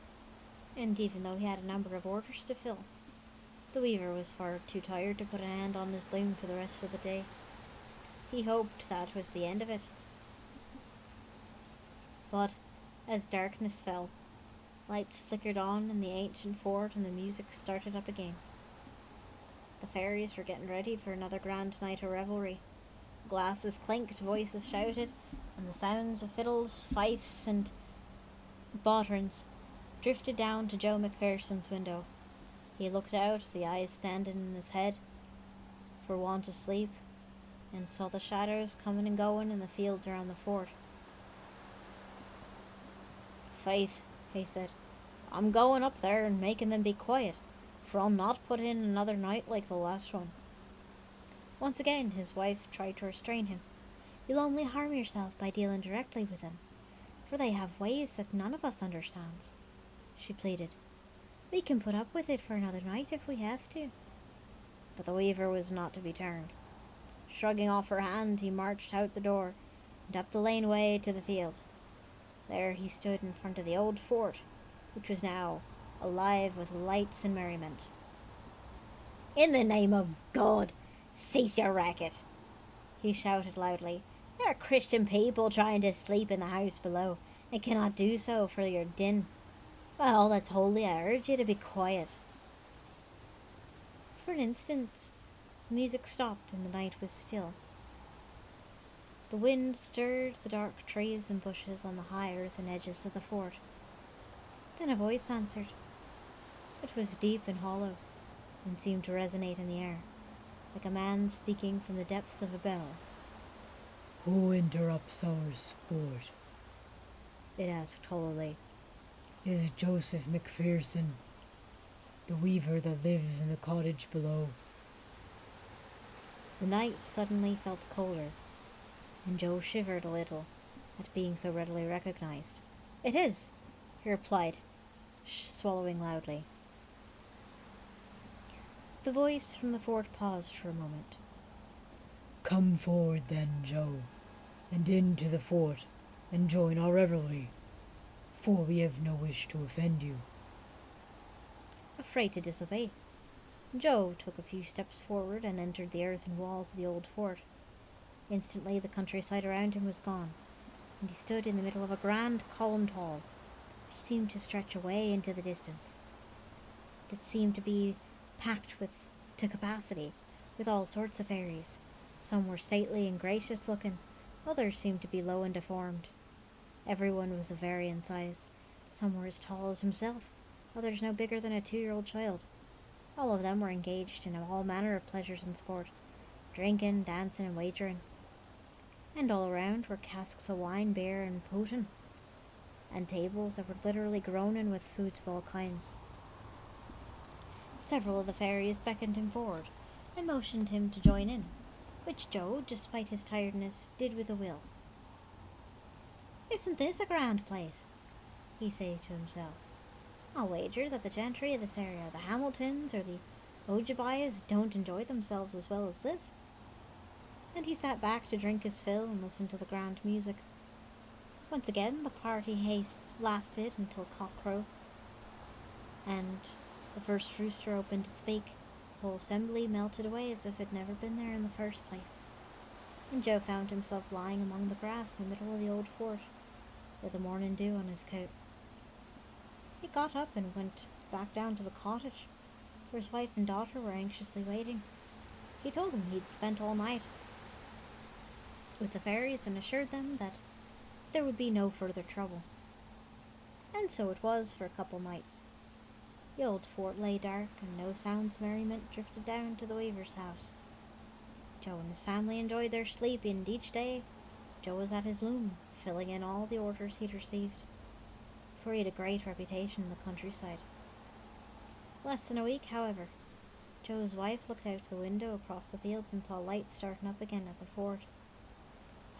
A: and even though he had a number of orders to fill, the weaver was far too tired to put a hand on his loom for the rest of the day. He hoped that was the end of it. But as darkness fell, Lights flickered on in the ancient fort and the music started up again. The fairies were getting ready for another grand night of revelry. Glasses clinked, voices shouted, and the sounds of fiddles, fifes, and bauderns drifted down to Joe McPherson's window. He looked out, the eyes standing in his head for want of sleep, and saw the shadows coming and going in the fields around the fort. "Faith," he said, "I'm going up there and making them be quiet, for I'll not put in another night like the last one." Once again his wife tried to restrain him. "You'll only harm yourself by dealing directly with them, for they have ways that none of us understands," she pleaded. "We can put up with it for another night if we have to." But the weaver was not to be turned. Shrugging off her hand, he marched out the door and up the laneway to the field. There he stood in front of the old fort, which was now alive with lights and merriment. "In the name of God, cease your racket!" he shouted loudly. "There are Christian people trying to sleep in the house below, and cannot do so for your din. By all that's holy, I urge you to be quiet." For an instant, the music stopped and the night was still. The wind stirred the dark trees and bushes on the high earthen edges of the fort. Then a voice answered. It was deep and hollow, and seemed to resonate in the air, like a man speaking from the depths of a bell.
B: "Who interrupts our sport?"
A: it asked hollowly.
B: "Is it Joseph McPherson, the weaver that lives in the cottage below?"
A: The night suddenly felt colder, and Joe shivered a little at being so readily recognized. "It is," he replied, swallowing loudly. The voice from the fort paused for a moment.
B: "Come forward then, Joe, and into the fort, and join our revelry, for we have no wish to offend you."
A: Afraid to disobey, Joe took a few steps forward and entered the earthen walls of the old fort. Instantly the countryside around him was gone, and he stood in the middle of a grand columned hall, which seemed to stretch away into the distance. It seemed to be packed to capacity with all sorts of fairies. Some were stately and gracious looking, others seemed to be low and deformed. Everyone was of varying size. Some were as tall as himself, others no bigger than a 2-year-old child. All of them were engaged in all manner of pleasures and sport, drinking, dancing, and wagering. And all around were casks of wine, beer, and potion, and tables that were literally groaning with foods of all kinds. Several of the fairies beckoned him forward and motioned him to join in, which Joe, despite his tiredness, did with a will. "Isn't this a grand place?" he said to himself. "I'll wager that the gentry of this area, the Hamiltons or the Ojabias, don't enjoy themselves as well as this." And he sat back to drink his fill and listen to the grand music. Once again the party haste lasted until cockcrow, and the first rooster opened its beak. The whole assembly melted away as if it had never been there in the first place, and Joe found himself lying among the grass in the middle of the old fort, with the morning dew on his coat. He got up and went back down to the cottage, where his wife and daughter were anxiously waiting. He told them he'd spent all night with the fairies and assured them that there would be no further trouble. And so it was for a couple nights. The old fort lay dark, and no sounds of merriment drifted down to the weaver's house. Joe and his family enjoyed their sleep, and each day Joe was at his loom, filling in all the orders he'd received, for he had a great reputation in the countryside. Less than a week, however, Joe's wife looked out the window across the fields and saw lights starting up again at the fort.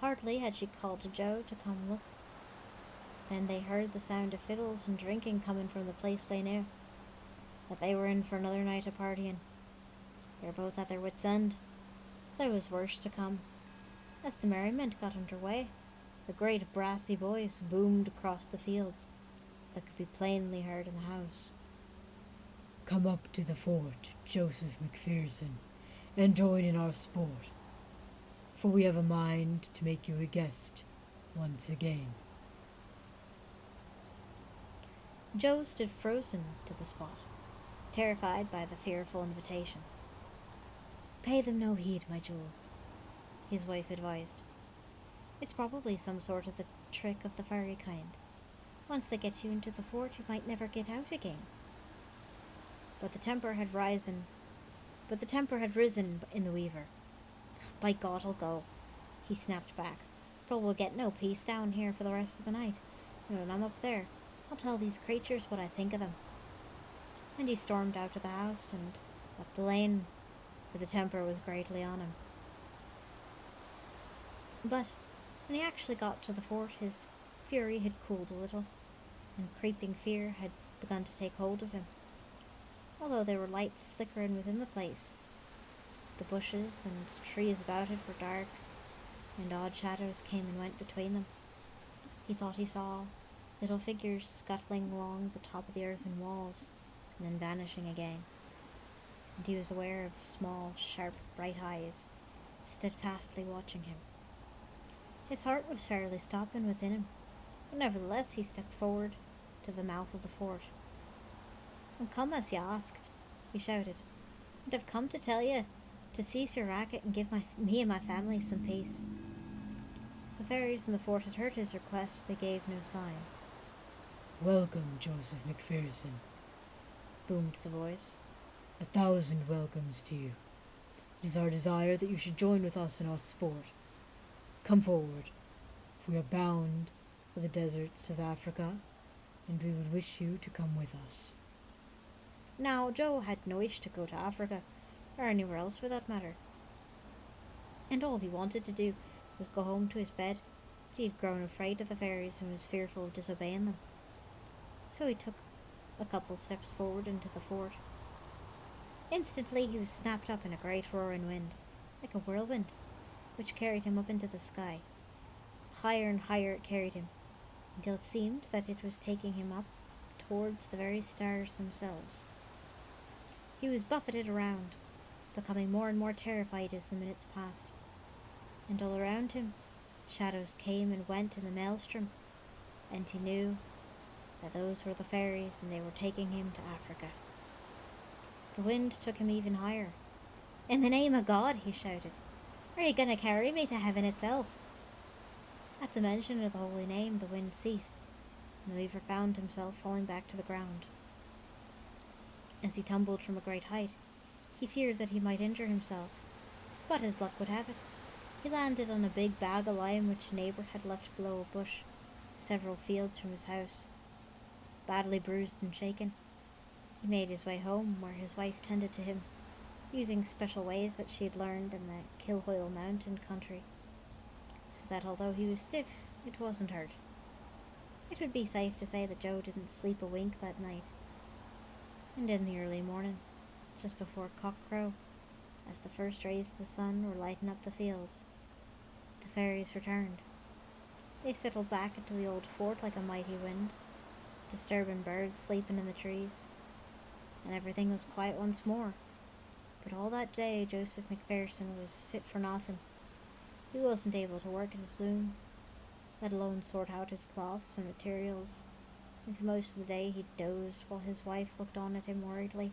A: Hardly had she called to Joe to come look. Then they heard the sound of fiddles and drinking coming from the place they knew, that they were in for another night of partying. They were both at their wits' end. There was worse to come. As the merriment got under way, the great brassy voice boomed across the fields that could be plainly heard in the house.
B: "Come up to the fort, Joseph McPherson, and join in our sport, for we have a mind to make you a guest once again."
A: Joe stood frozen to the spot, terrified by the fearful invitation. Pay them no heed, my jewel, his wife advised. It's probably some sort of the trick of the fairy kind. Once they get you into the fort, you might never get out again. But the temper had risen in the weaver. By God, I'll go, he snapped back, for we'll get no peace down here for the rest of the night. And when I'm up there, I'll tell these creatures what I think of them. And he stormed out of the house and up the lane, for the temper was greatly on him. But when he actually got to the fort, his fury had cooled a little, and creeping fear had begun to take hold of him. Although there were lights flickering within the place, the bushes and trees about it were dark, and odd shadows came and went between them. He thought he saw little figures scuttling along the top of the earthen walls, and then vanishing again. And he was aware of small, sharp, bright eyes, steadfastly watching him. His heart was fairly stopping within him, but nevertheless he stepped forward to the mouth of the fort. "And come as you asked," he shouted, "and I've come to tell you to cease your racket and give me and my family some peace." The fairies in the fort had heard his request. They gave no sign.
B: Welcome, Joseph McPherson,
A: boomed the voice.
B: 1,000 welcomes to you. It is our desire that you should join with us in our sport. Come forward, for we are bound for the deserts of Africa, and we would wish you to come with us.
A: Now, Joe had no wish to go to Africa, or anywhere else for that matter, and all he wanted to do was go home to his bed. He had grown afraid of the fairies and was fearful of disobeying them. So he took a couple steps forward into the fort. Instantly he was snapped up in a great roaring wind, like a whirlwind, which carried him up into the sky. Higher and higher it carried him, until it seemed that it was taking him up towards the very stars themselves. He was buffeted around, becoming more and more terrified as the minutes passed, and all around him shadows came and went in the maelstrom, and he knew that those were the fairies and they were taking him to Africa. The wind took him even higher. "In the name of God," he shouted, "are you going to carry me to heaven itself?" At the mention of the holy name, the wind ceased, and the weaver found himself falling back to the ground. As he tumbled from a great height, he feared that he might injure himself, but as luck would have it, he landed on a big bag of lime which a neighbour had left below a bush, several fields from his house. Badly bruised and shaken, he made his way home, where his wife tended to him, using special ways that she had learned in the Cthulhu mountain country, so that although he was stiff, it wasn't hurt. It would be safe to say that Joe didn't sleep a wink that night. And in the early morning, just before cockcrow, as the first rays of the sun were lighting up the fields, the fairies returned. They settled back into the old fort like a mighty wind, disturbing birds sleeping in the trees, and everything was quiet once more. But all that day Joseph McPherson was fit for nothing. He wasn't able to work at his loom, let alone sort out his cloths and materials, and for most of the day he dozed while his wife looked on at him worriedly.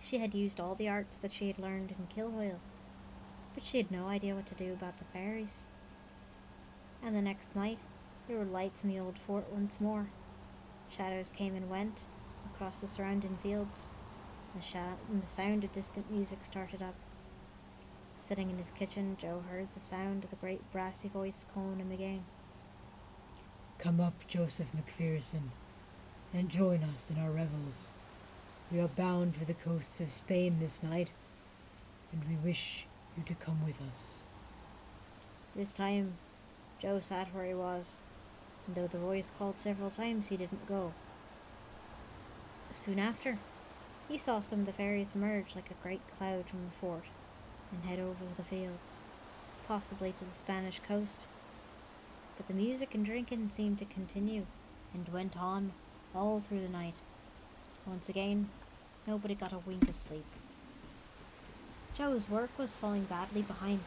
A: She had used all the arts that she had learned in Cthulhu, but she had no idea what to do about the fairies. And the next night there were lights in the old fort once more. Shadows came and went across the surrounding fields, and the sound of distant music started up. Sitting in his kitchen, Joe heard the sound of the great brassy voice calling him again.
B: Come up, Joseph McPherson, and join us in our revels. We are bound for the coasts of Spain this night, and we wish you to come with us.
A: This time, Joe sat where he was, and though the voice called several times, he didn't go. Soon after, he saw some of the fairies emerge like a great cloud from the fort and head over the fields, possibly to the Spanish coast. But the music and drinking seemed to continue, and went on all through the night. Once again, nobody got a wink of sleep. Joe's work was falling badly behind,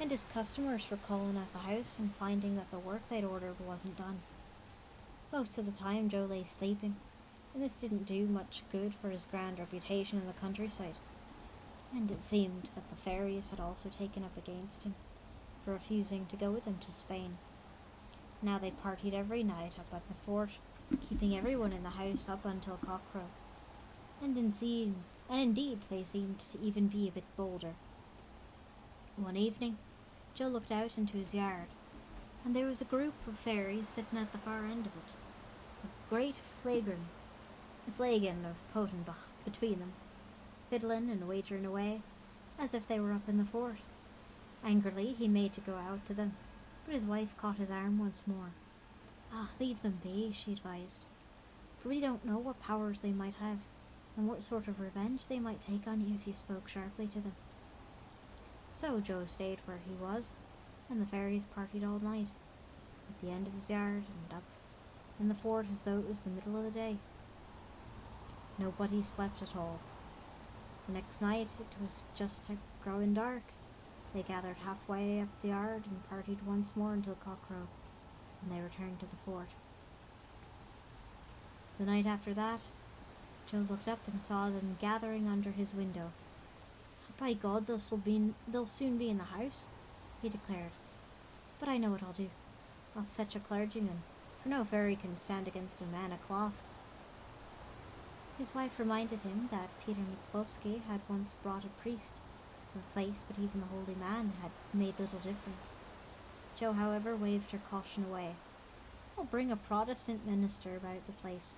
A: and his customers were calling at the house and finding that the work they'd ordered wasn't done. Most of the time Joe lay sleeping, and this didn't do much good for his grand reputation in the countryside. And it seemed that the fairies had also taken up against him for refusing to go with them to Spain. Now they partied every night up at the fort, keeping everyone in the house up until cockcrow. And indeed they seemed to even be a bit bolder. One evening, Joe looked out into his yard, and there was a group of fairies sitting at the far end of it, a great flagon of potent between them, fiddling and wagering away, as if they were up in the fort. Angrily he made to go out to them, but his wife caught his arm once more. "Ah, leave them be," she advised, "for we don't know what powers they might have, and what sort of revenge they might take on you if you spoke sharply to them." So Joe stayed where he was, and the fairies partied all night, at the end of his yard and up in the fort as though it was the middle of the day. Nobody slept at all. The next night it was just growing dark. They gathered halfway up the yard and partied once more until cockcrow, and they returned to the fort. The night after that, Joe looked up and saw them gathering under his window. "By God, they'll soon be in the house," he declared. "But I know what I'll do. I'll fetch a clergyman, for no fairy can stand against a man of cloth." His wife reminded him that Peter McCloskey had once brought a priest to the place, but even the holy man had made little difference. Joe, however, waved her caution away. "I'll bring a Protestant minister about the place,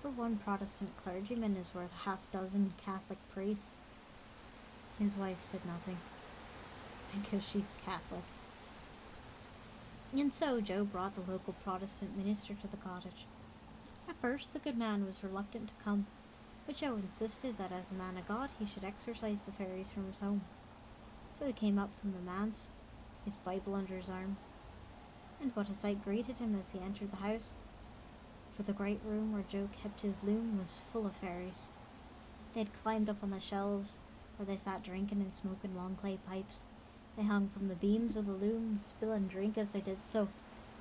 A: for one Protestant clergyman is worth half-dozen Catholic priests." His wife said nothing, because she's Catholic. And so Joe brought the local Protestant minister to the cottage. At first the good man was reluctant to come, but Joe insisted that as a man of God he should exorcise the fairies from his home. So he came up from the manse, his Bible under his arm, and what a sight greeted him as he entered the house, for the great room where Joe kept his loom was full of fairies. They had climbed up on the shelves, where they sat drinking and smoking long clay pipes. They hung from the beams of the loom, spilling drink as they did so.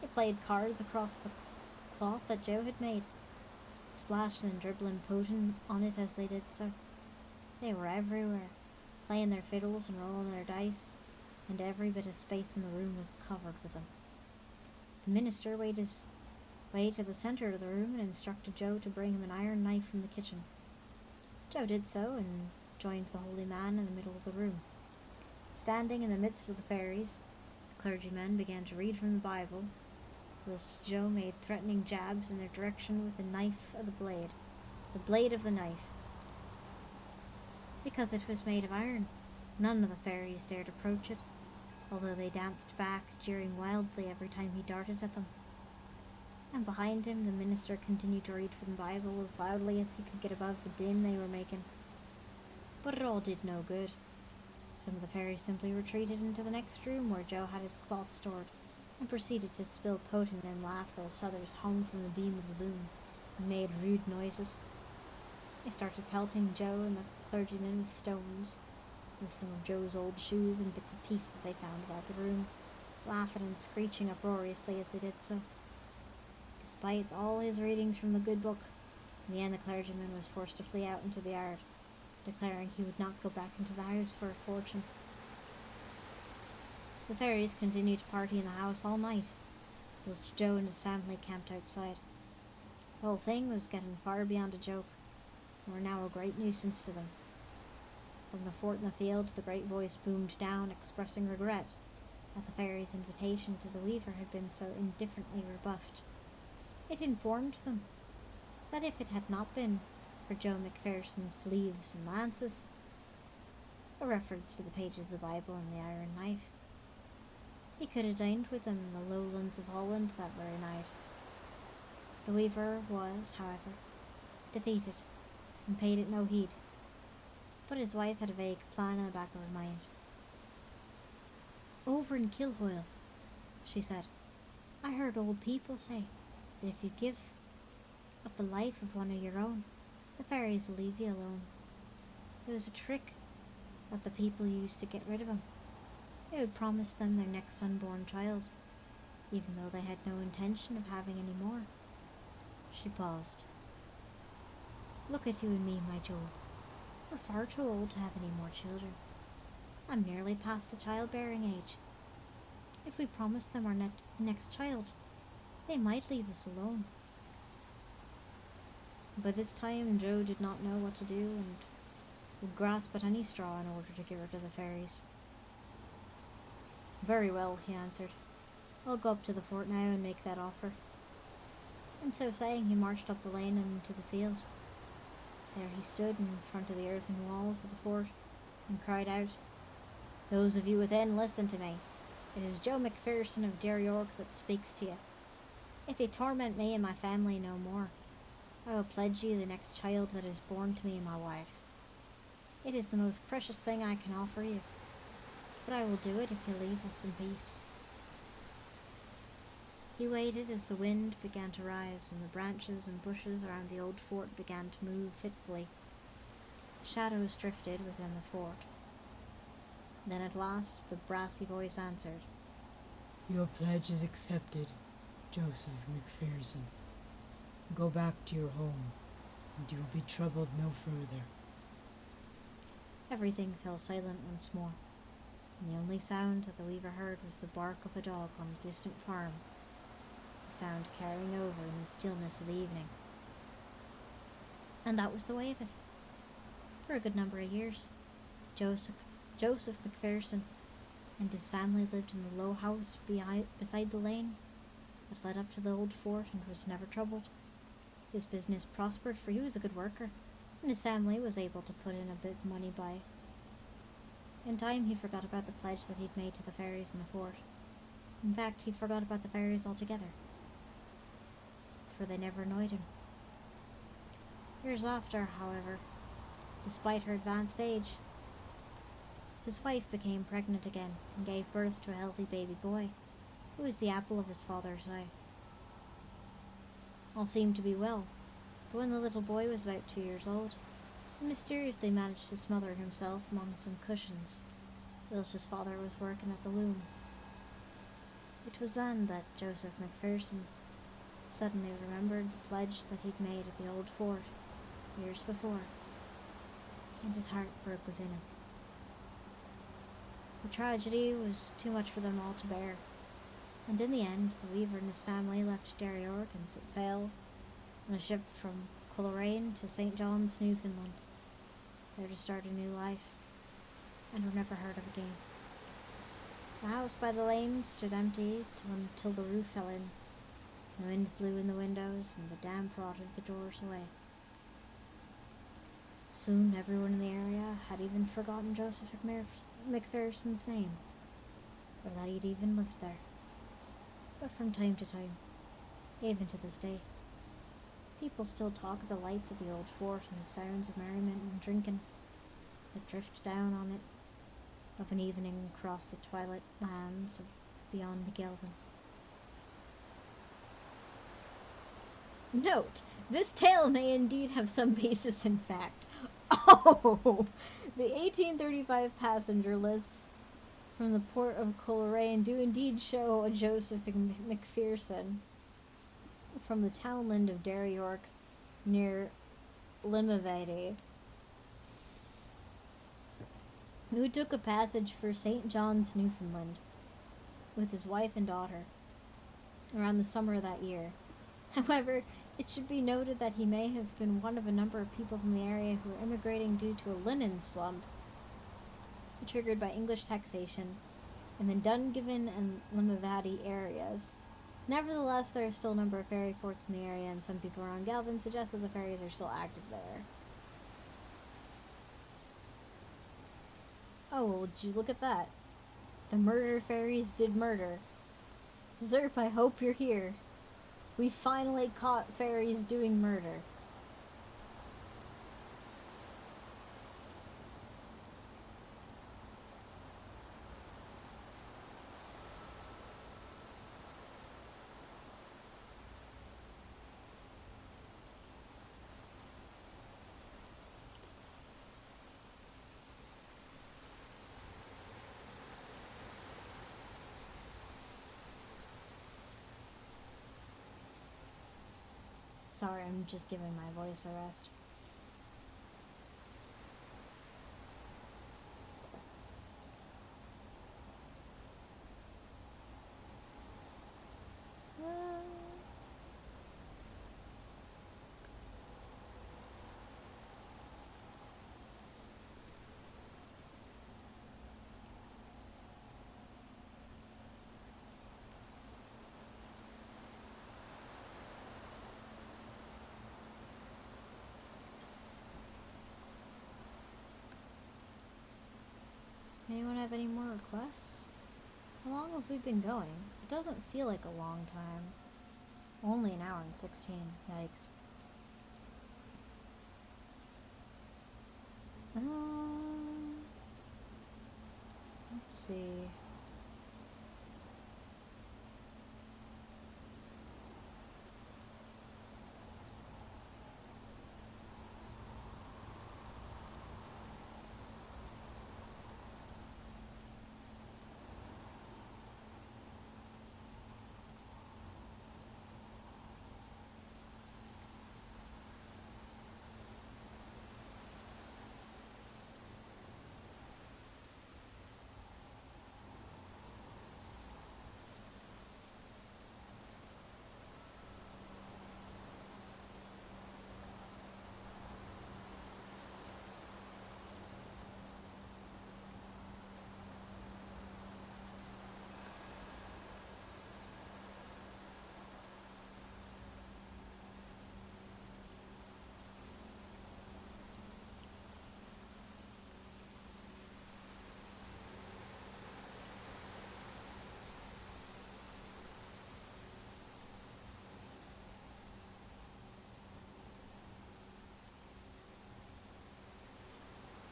A: They played cards across the cloth that Joe had made, splashing and dribbling potion on it as they did so. They were everywhere, playing their fiddles and rolling their dice, and every bit of space in the room was covered with them. The minister made his way to the centre of the room and instructed Joe to bring him an iron knife from the kitchen. Joe did so and joined the holy man in the middle of the room. Standing in the midst of the fairies, the clergyman began to read from the Bible, whilst Joe made threatening jabs in their direction with the blade of the knife. Because it was made of iron, none of the fairies dared approach it, although they danced back, jeering wildly every time he darted at them. And behind him the minister continued to read from the Bible as loudly as he could get above the din they were making. But it all did no good. Some of the fairies simply retreated into the next room where Joe had his cloth stored, and proceeded to spill potion and laugh whilst others hung from the beam of the loom and made rude noises. They started pelting Joe and the clergyman with stones, with some of Joe's old shoes and bits of pieces they found about the room, laughing and screeching uproariously as they did so. Despite all his readings from the good book, in the end the clergyman was forced to flee out into the yard, declaring he would not go back into the house for a fortune. The fairies continued to party in the house all night, whilst Joe and his family camped outside. The whole thing was getting far beyond a joke, and were now a great nuisance to them. From the fort in the field, the great voice boomed down, expressing regret that the fairies' invitation to the weaver had been so indifferently rebuffed. It informed them that if it had not been for Joe McPherson's leaves and lances, a reference to the pages of the Bible and the iron knife, he could have dined with them in the lowlands of Holland that very night. The weaver was, however, defeated, and paid it no heed, but his wife had a vague plan in the back of her mind. "Over in Kilhoyle," she said, "I heard old people say that if you give up the life of one of your own, the fairies will leave you alone. It was a trick that the people used to get rid of him. They would promise them their next unborn child, even though they had no intention of having any more, She paused. Look at you and me, my Joel. We're far too old to have any more children. I'm nearly past the childbearing age. If we promise them our next child, they might leave us alone. By this time, Joe did not know what to do and would grasp at any straw in order to give her to the fairies. Very well, he answered. I'll go up to the fort now and make that offer. And so saying, he marched up the lane and into the field. There he stood in front of the earthen walls of the fort and cried out, Those of you within, listen to me. It is Joe McPherson of Dare York that speaks to you. If you torment me and my family no more, I will pledge you the next child that is born to me and my wife. It is the most precious thing I can offer you, but I will do it if you leave us in peace. He waited as the wind began to rise and the branches and bushes around the old fort began to move fitfully. Shadows drifted within the fort. Then at last the brassy voice answered,
B: Your pledge is accepted, Joseph McPherson. Go back to your home, and you will be troubled no further.
A: Everything fell silent once more, and the only sound that the weaver heard was the bark of a dog on a distant farm, the sound carrying over in the stillness of the evening. And that was the way of it. For a good number of years, Joseph McPherson and his family lived in the low house beside the lane that led up to the old fort and was never troubled. His business prospered, for he was a good worker, and his family was able to put in a bit of money by. In time, he forgot about the pledge that he'd made to the fairies in the fort. In fact, he forgot about the fairies altogether, for they never annoyed him. Years after, however, despite her advanced age, his wife became pregnant again and gave birth to a healthy baby boy, who was the apple of his father's eye. All seemed to be well, but when the little boy was about 2 years old, he mysteriously managed to smother himself among some cushions, whilst his father was working at the loom. It was then that Joseph McPherson suddenly remembered the pledge that he'd made at the old fort years before, and his heart broke within him. The tragedy was too much for them all to bear, and in the end the weaver and his family left Dare York and set sail on a ship from Coleraine to St. John's, Newfoundland, there to start a new life, and were never heard of again. The house by the lane stood empty until the roof fell in. The wind blew in the windows, and the damp rotted the doors away. Soon everyone in the area had even forgotten Joseph McPherson's name, or that he'd even lived there. But from time to time, even to this day, people still talk of the lights of the old fort and the sounds of merriment and drinking that drift down on it of an evening across the twilight lands of beyond the Gelvin. Note, this tale may indeed have some basis in fact. Oh, the 1835 passenger lists from the port of Coleraine do indeed show a Joseph McPherson from the townland of Dare York near Limavady, who took a passage for St. John's, Newfoundland, with his wife and daughter around the summer of that year. However, it should be noted that he may have been one of a number of people from the area who were immigrating due to a linen slump triggered by English taxation in the Dungiven and Limavady areas. Nevertheless, there are still a number of fairy forts in the area, and some people around Galvin suggest that the fairies are still active there. Oh, well, would you look at that? The murder fairies did murder. Zerp, I hope you're here. We finally caught fairies doing murder. Sorry, I'm just giving my voice a rest. Anyone have any more requests? How long have we been going? It doesn't feel like a long time. Only an hour and 16. Yikes. Let's see.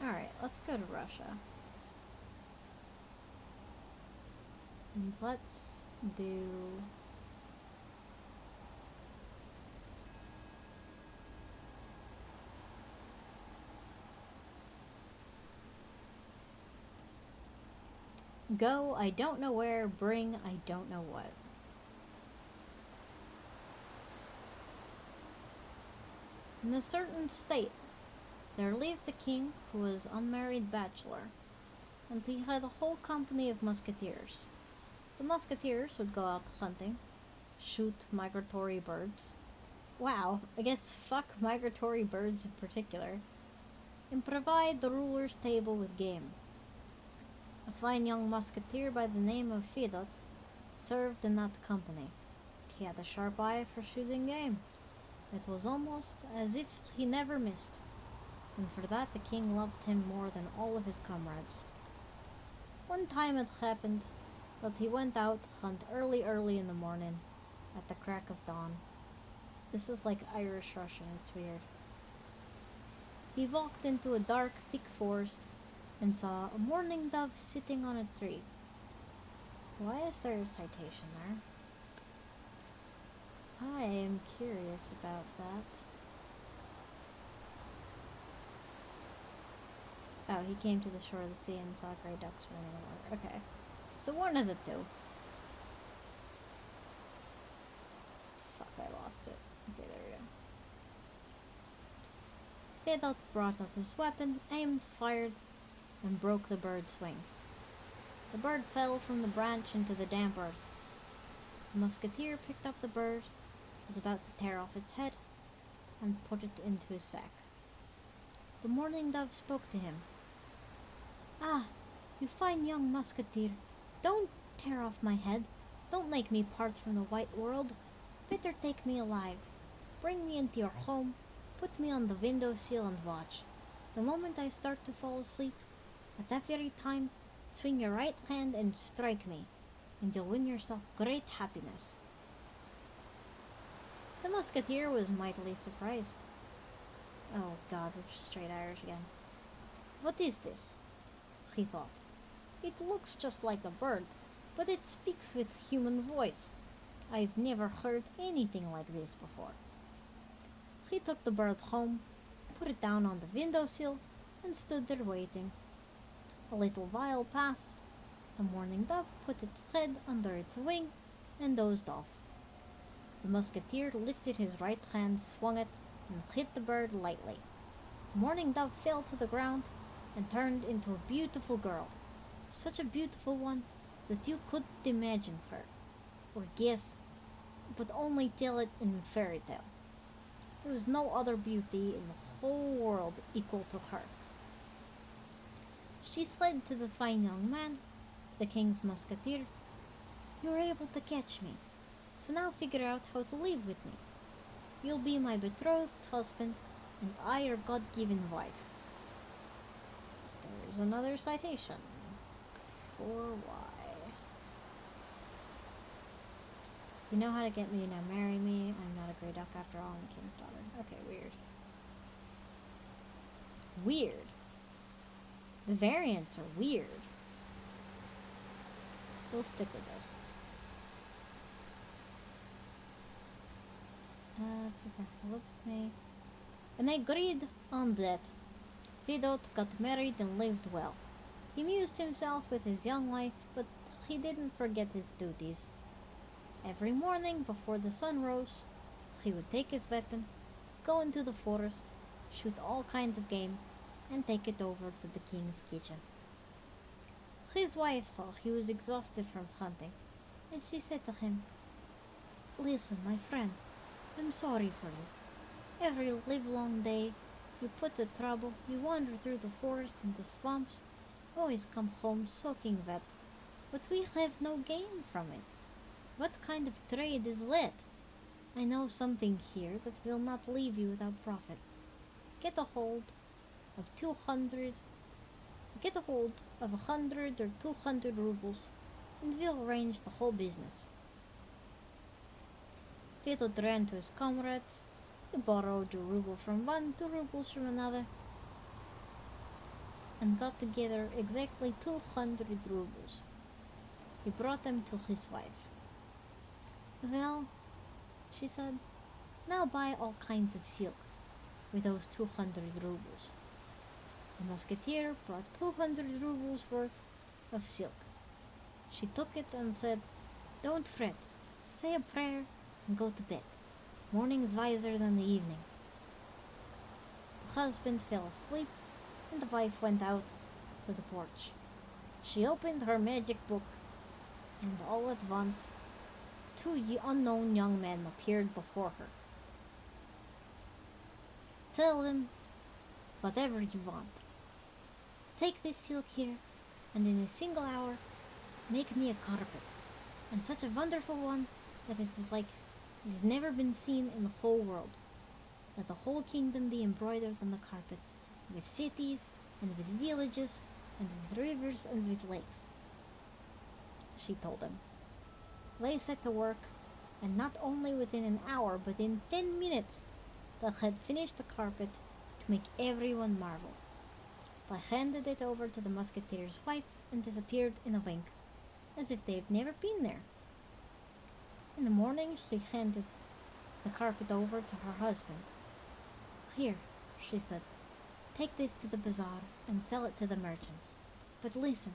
A: Alright, let's go to Russia. And let's do... Go, I don't know where, bring, I don't know what. In a certain state, there lived a king who was unmarried bachelor, and he had a whole company of musketeers. The musketeers would go out hunting, shoot migratory birds. Wow, I guess fuck migratory birds in particular. And provide the ruler's table with game. A fine young musketeer by the name of Fedot served in that company. He had a sharp eye for shooting game. It was almost as if he never missed, and for that the king loved him more than all of his comrades. One time it happened that he went out to hunt early in the morning, at the crack of dawn. This is like Irish Russian, it's weird. He walked into a dark, thick forest and saw a mourning dove sitting on a tree. Why is there a citation there? I am curious about that. Oh, he came to the shore of the sea and saw gray ducks swimming in the water. Okay. So one of the two. Fuck, I lost it. Okay, there we go. Fedot brought up his weapon, aimed, fired, and broke the bird's wing. The bird fell from the branch into the damp earth. The musketeer picked up the bird, was about to tear off its head, and put it into his sack. The mourning dove spoke to him. "Ah, you fine young musketeer, don't tear off my head. Don't make me part from the white world. Better take me alive. Bring me into your home, put me on the window sill and watch. The moment I start to fall asleep, at that very time, swing your right hand and strike me, and you'll win yourself great happiness." The musketeer was mightily surprised. Oh god, we're just straight Irish again. "What is this?" he thought. "It looks just like a bird, but it speaks with human voice. I've never heard anything like this before." He took the bird home, put it down on the windowsill, and stood there waiting. A little while passed. The mourning dove put its head under its wing and dozed off. The musketeer lifted his right hand, swung it, and hit the bird lightly. The mourning dove fell to the ground and turned into a beautiful girl. Such a beautiful one that you couldn't imagine her, or guess, but only tell it in fairy tale. There was no other beauty in the whole world equal to her. She said to the fine young man, the king's musketeer, "You were able to catch me, so now figure out how to live with me. You'll be my betrothed husband, and I your God-given wife." There's another citation. For why? You know how to get me, now marry me. I'm not a grey duck after all, I'm the king's daughter. Okay, weird. Weird. The variants are weird. We'll stick with this. Live with me. And they agreed on that. Fedot got married and lived well. He amused himself with his young wife, but he didn't forget his duties. Every morning before the sun rose, he would take his weapon, go into the forest, shoot all kinds of game, and take it over to the king's kitchen. His wife saw he was exhausted from hunting, and she said to him, "Listen, my friend, I'm sorry for you. Every livelong day, you put to trouble, you wander through the forest and the swamps, always come home soaking wet, but we have no gain from it. What kind of trade is that? I know something here that will not leave you without profit. Get a hold of 100 or 200 rubles, and we'll arrange the whole business." Fedot ran to his comrades. He borrowed a ruble from one, 2 rubles from another, and got together exactly 200 rubles. He brought them to his wife. "Well," she said, "now buy all kinds of silk with those 200 rubles." The musketeer brought 200 rubles worth of silk. She took it and said, "Don't fret, say a prayer and go to bed. Morning's wiser than the evening." The husband fell asleep, and the wife went out to the porch. She opened her magic book, and all at once 2 unknown young men appeared before her. "Tell them whatever you want. Take this silk here, and in a single hour make me a carpet, and such a wonderful one that it is like it has never been seen in the whole world. Let the whole kingdom be embroidered on the carpet, with cities and with villages and with rivers and with lakes," she told them. They set to work, and not only within an hour, but in 10 minutes, they had finished the carpet to make everyone marvel. They handed it over to the musketeer's wife and disappeared in a wink, as if they had never been there. In the morning, she handed the carpet over to her husband. "Here," she said, "take this to the bazaar and sell it to the merchants. But listen,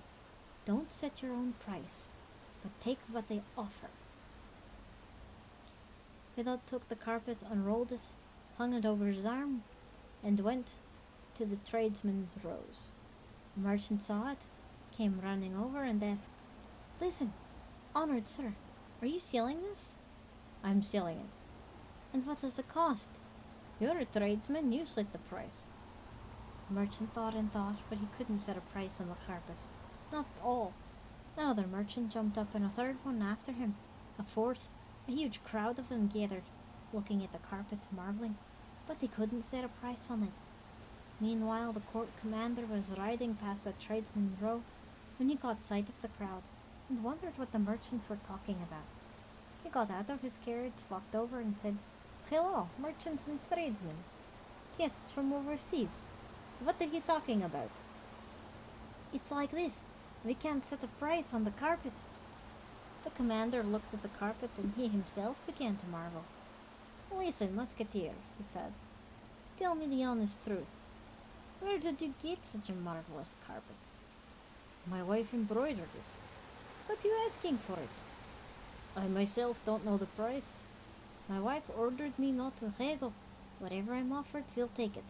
A: don't set your own price, but take what they offer." Fedot took the carpet, unrolled it, hung it over his arm, and went to the tradesman's rows. The merchant saw it, came running over, and asked, "Listen, honored sir, are you selling this?" "I'm selling it." "And what does it cost?" "You're a tradesman, you set the price." The merchant thought and thought, but he couldn't set a price on the carpet. Not at all. Another merchant jumped up, and a third one after him. A fourth. A huge crowd of them gathered, looking at the carpet, marveling, but they couldn't set a price on it. Meanwhile, the court commander was riding past the tradesman's row when he caught sight of the crowd, and wondered what the merchants were talking about. He got out of his carriage, walked over, and said, "Hello, merchants and tradesmen. Guests from overseas. What are you talking about?" "It's like this. We can't set a price on the carpet." The commander looked at the carpet, and he himself began to marvel. "Listen, musketeer," he said. "Tell me the honest truth. Where did you get such a marvelous carpet?" "My wife embroidered it." "What are you asking for it?" "I myself don't know the price." My wife ordered me not to haggle. Whatever I'm offered, we'll take it.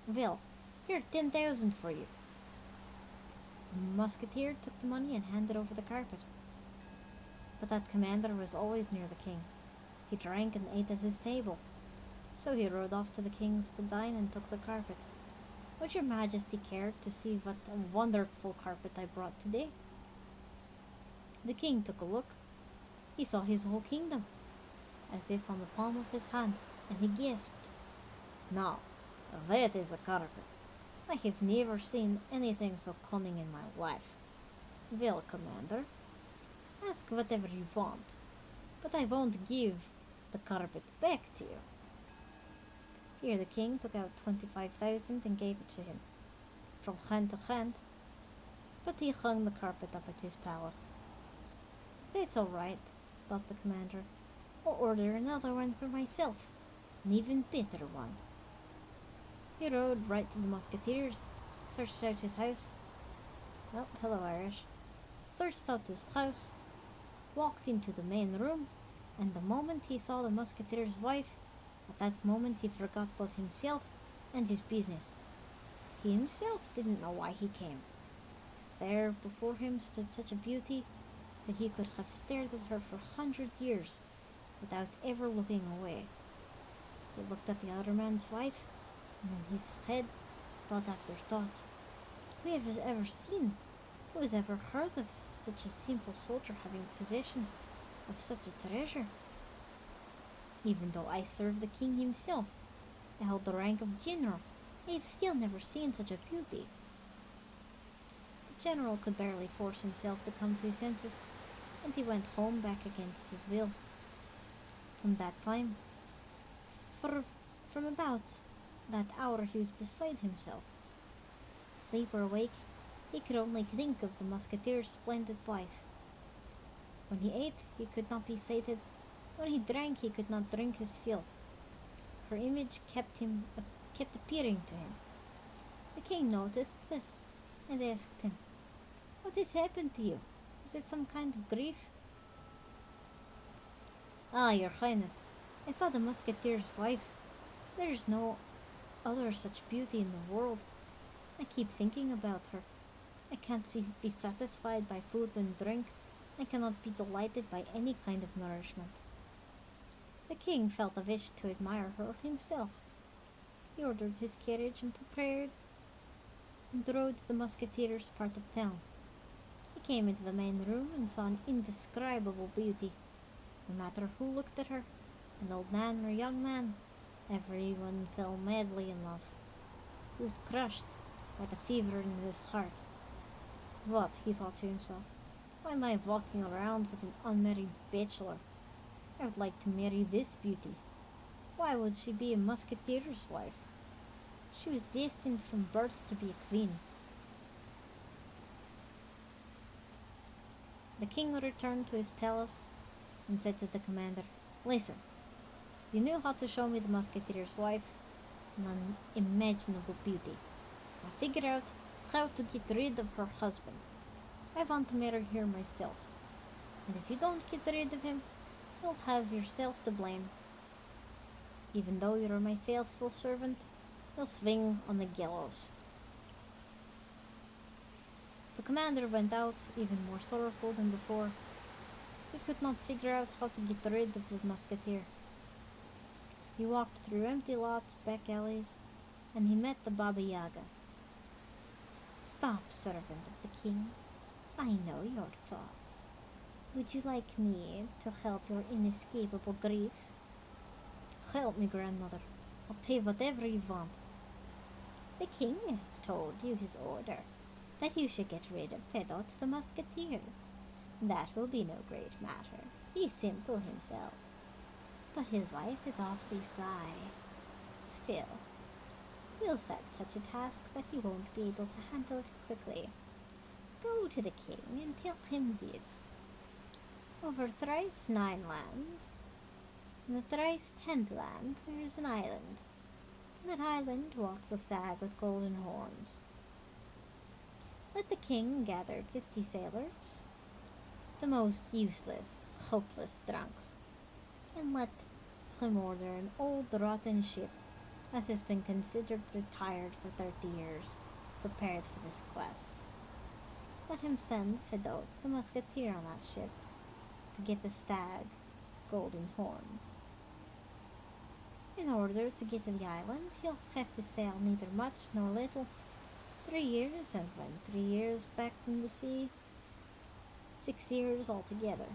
A: Well, here, 10,000 for you. The musketeer took the money and handed over the carpet. But that commander was always near the king. He drank and ate at his table. So he rode off to the king's to dine and took the carpet. Would your majesty care to see what a wonderful carpet I brought today? The king took a look. He saw his whole kingdom, as if on the palm of his hand, and he gasped. Now, that is a carpet. I have never seen anything so cunning in my life. Well, commander, ask whatever you want, but I won't give the carpet back to you. Here the king took out 25,000 and gave it to him, from hand to hand, but he hung the carpet up at his palace. That's all right, thought the commander. I'll order another one for myself, an even better one. He rode right to the musketeers, searched out his house. Oh, hello, Irish. Searched out his house, walked into the main room, and the moment he saw the musketeer's wife, at that moment he forgot both himself and his business. He himself didn't know why he came. There before him stood such a beauty that he could have stared at her for 100 years without ever looking away. He looked at the other man's wife, and in his head, thought after thought. Who has ever seen, who has ever heard of such a simple soldier having possession of such a treasure? Even though I serve the king himself, I hold the rank of general, I have still never seen such a beauty. The general could barely force himself to come to his senses, and he went home back against his will. From that time, from about that hour he was beside himself. Asleep or awake, he could only think of the musketeer's splendid wife. When he ate, he could not be sated. When he drank, he could not drink his fill. Her image kept appearing to him. The king noticed this and asked him, "What has happened to you? Is it some kind of grief?" "Ah, your highness, I saw the musketeer's wife. There is no other such beauty in the world. I keep thinking about her. I can't be satisfied by food and drink. I cannot be delighted by any kind of nourishment." The king felt a wish to admire her himself. He ordered his carriage and prepared and rode to the musketeer's part of town. He came into the main room and saw an indescribable beauty. No matter who looked at her, an old man or young man, everyone fell madly in love. He was crushed by the fever in his heart. What, he thought to himself, why am I walking around with an unmarried bachelor? I would like to marry this beauty. Why would she be a musketeer's wife? She was destined from birth to be a queen. The king returned to his palace and said to the commander, "Listen, you knew how to show me the musketeer's wife, an unimaginable beauty. Now figure out how to get rid of her husband. I want to marry her myself. And if you don't get rid of him, you'll have yourself to blame. Even though you're my faithful servant, you'll swing on the gallows." The commander went out even more sorrowful than before. He could not figure out how to get rid of the musketeer. He walked through empty lots, back alleys, and he met the Baba Yaga. "Stop, servant of the king. I know your thoughts. Would you like me to help your inescapable grief?" "Help me, grandmother. I'll pay whatever you want." "The king has told you his order, that you should get rid of Fedot the musketeer. That will be no great matter. He's simple himself. But his wife is awfully sly. Still, we'll set such a task that he won't be able to handle it quickly. Go to the king and tell him this. Over thrice 9 lands, in the thrice 10th land there is an island. On that island walks a stag with golden horns. Let the king gather 50 sailors, the most useless, hopeless drunks, and and let him order an old rotten ship that has been considered retired for 30 years, prepared for this quest. Let him send Fedot, the musketeer, on that ship to get the stag golden horns. In order to get to the island, he'll have to sail neither much nor little. 3 years, and when 3 years back from the sea, 6 years altogether.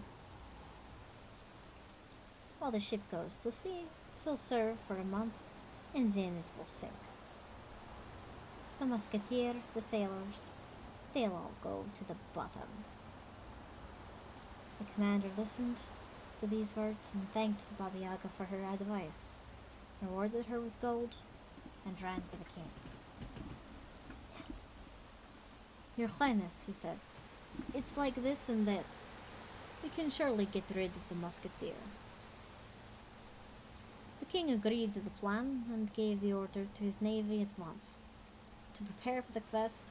A: While the ship goes to sea, it will serve for a month, and then it will sink. The musketeer, the sailors, they'll all go to the bottom. The commander listened to these words and thanked the Baba Yaga for her advice, rewarded her with gold, and ran to the king. Your Highness, he said, it's like this and that. We can surely get rid of the musketeer. The king agreed to the plan and gave the order to his navy at once to prepare for the quest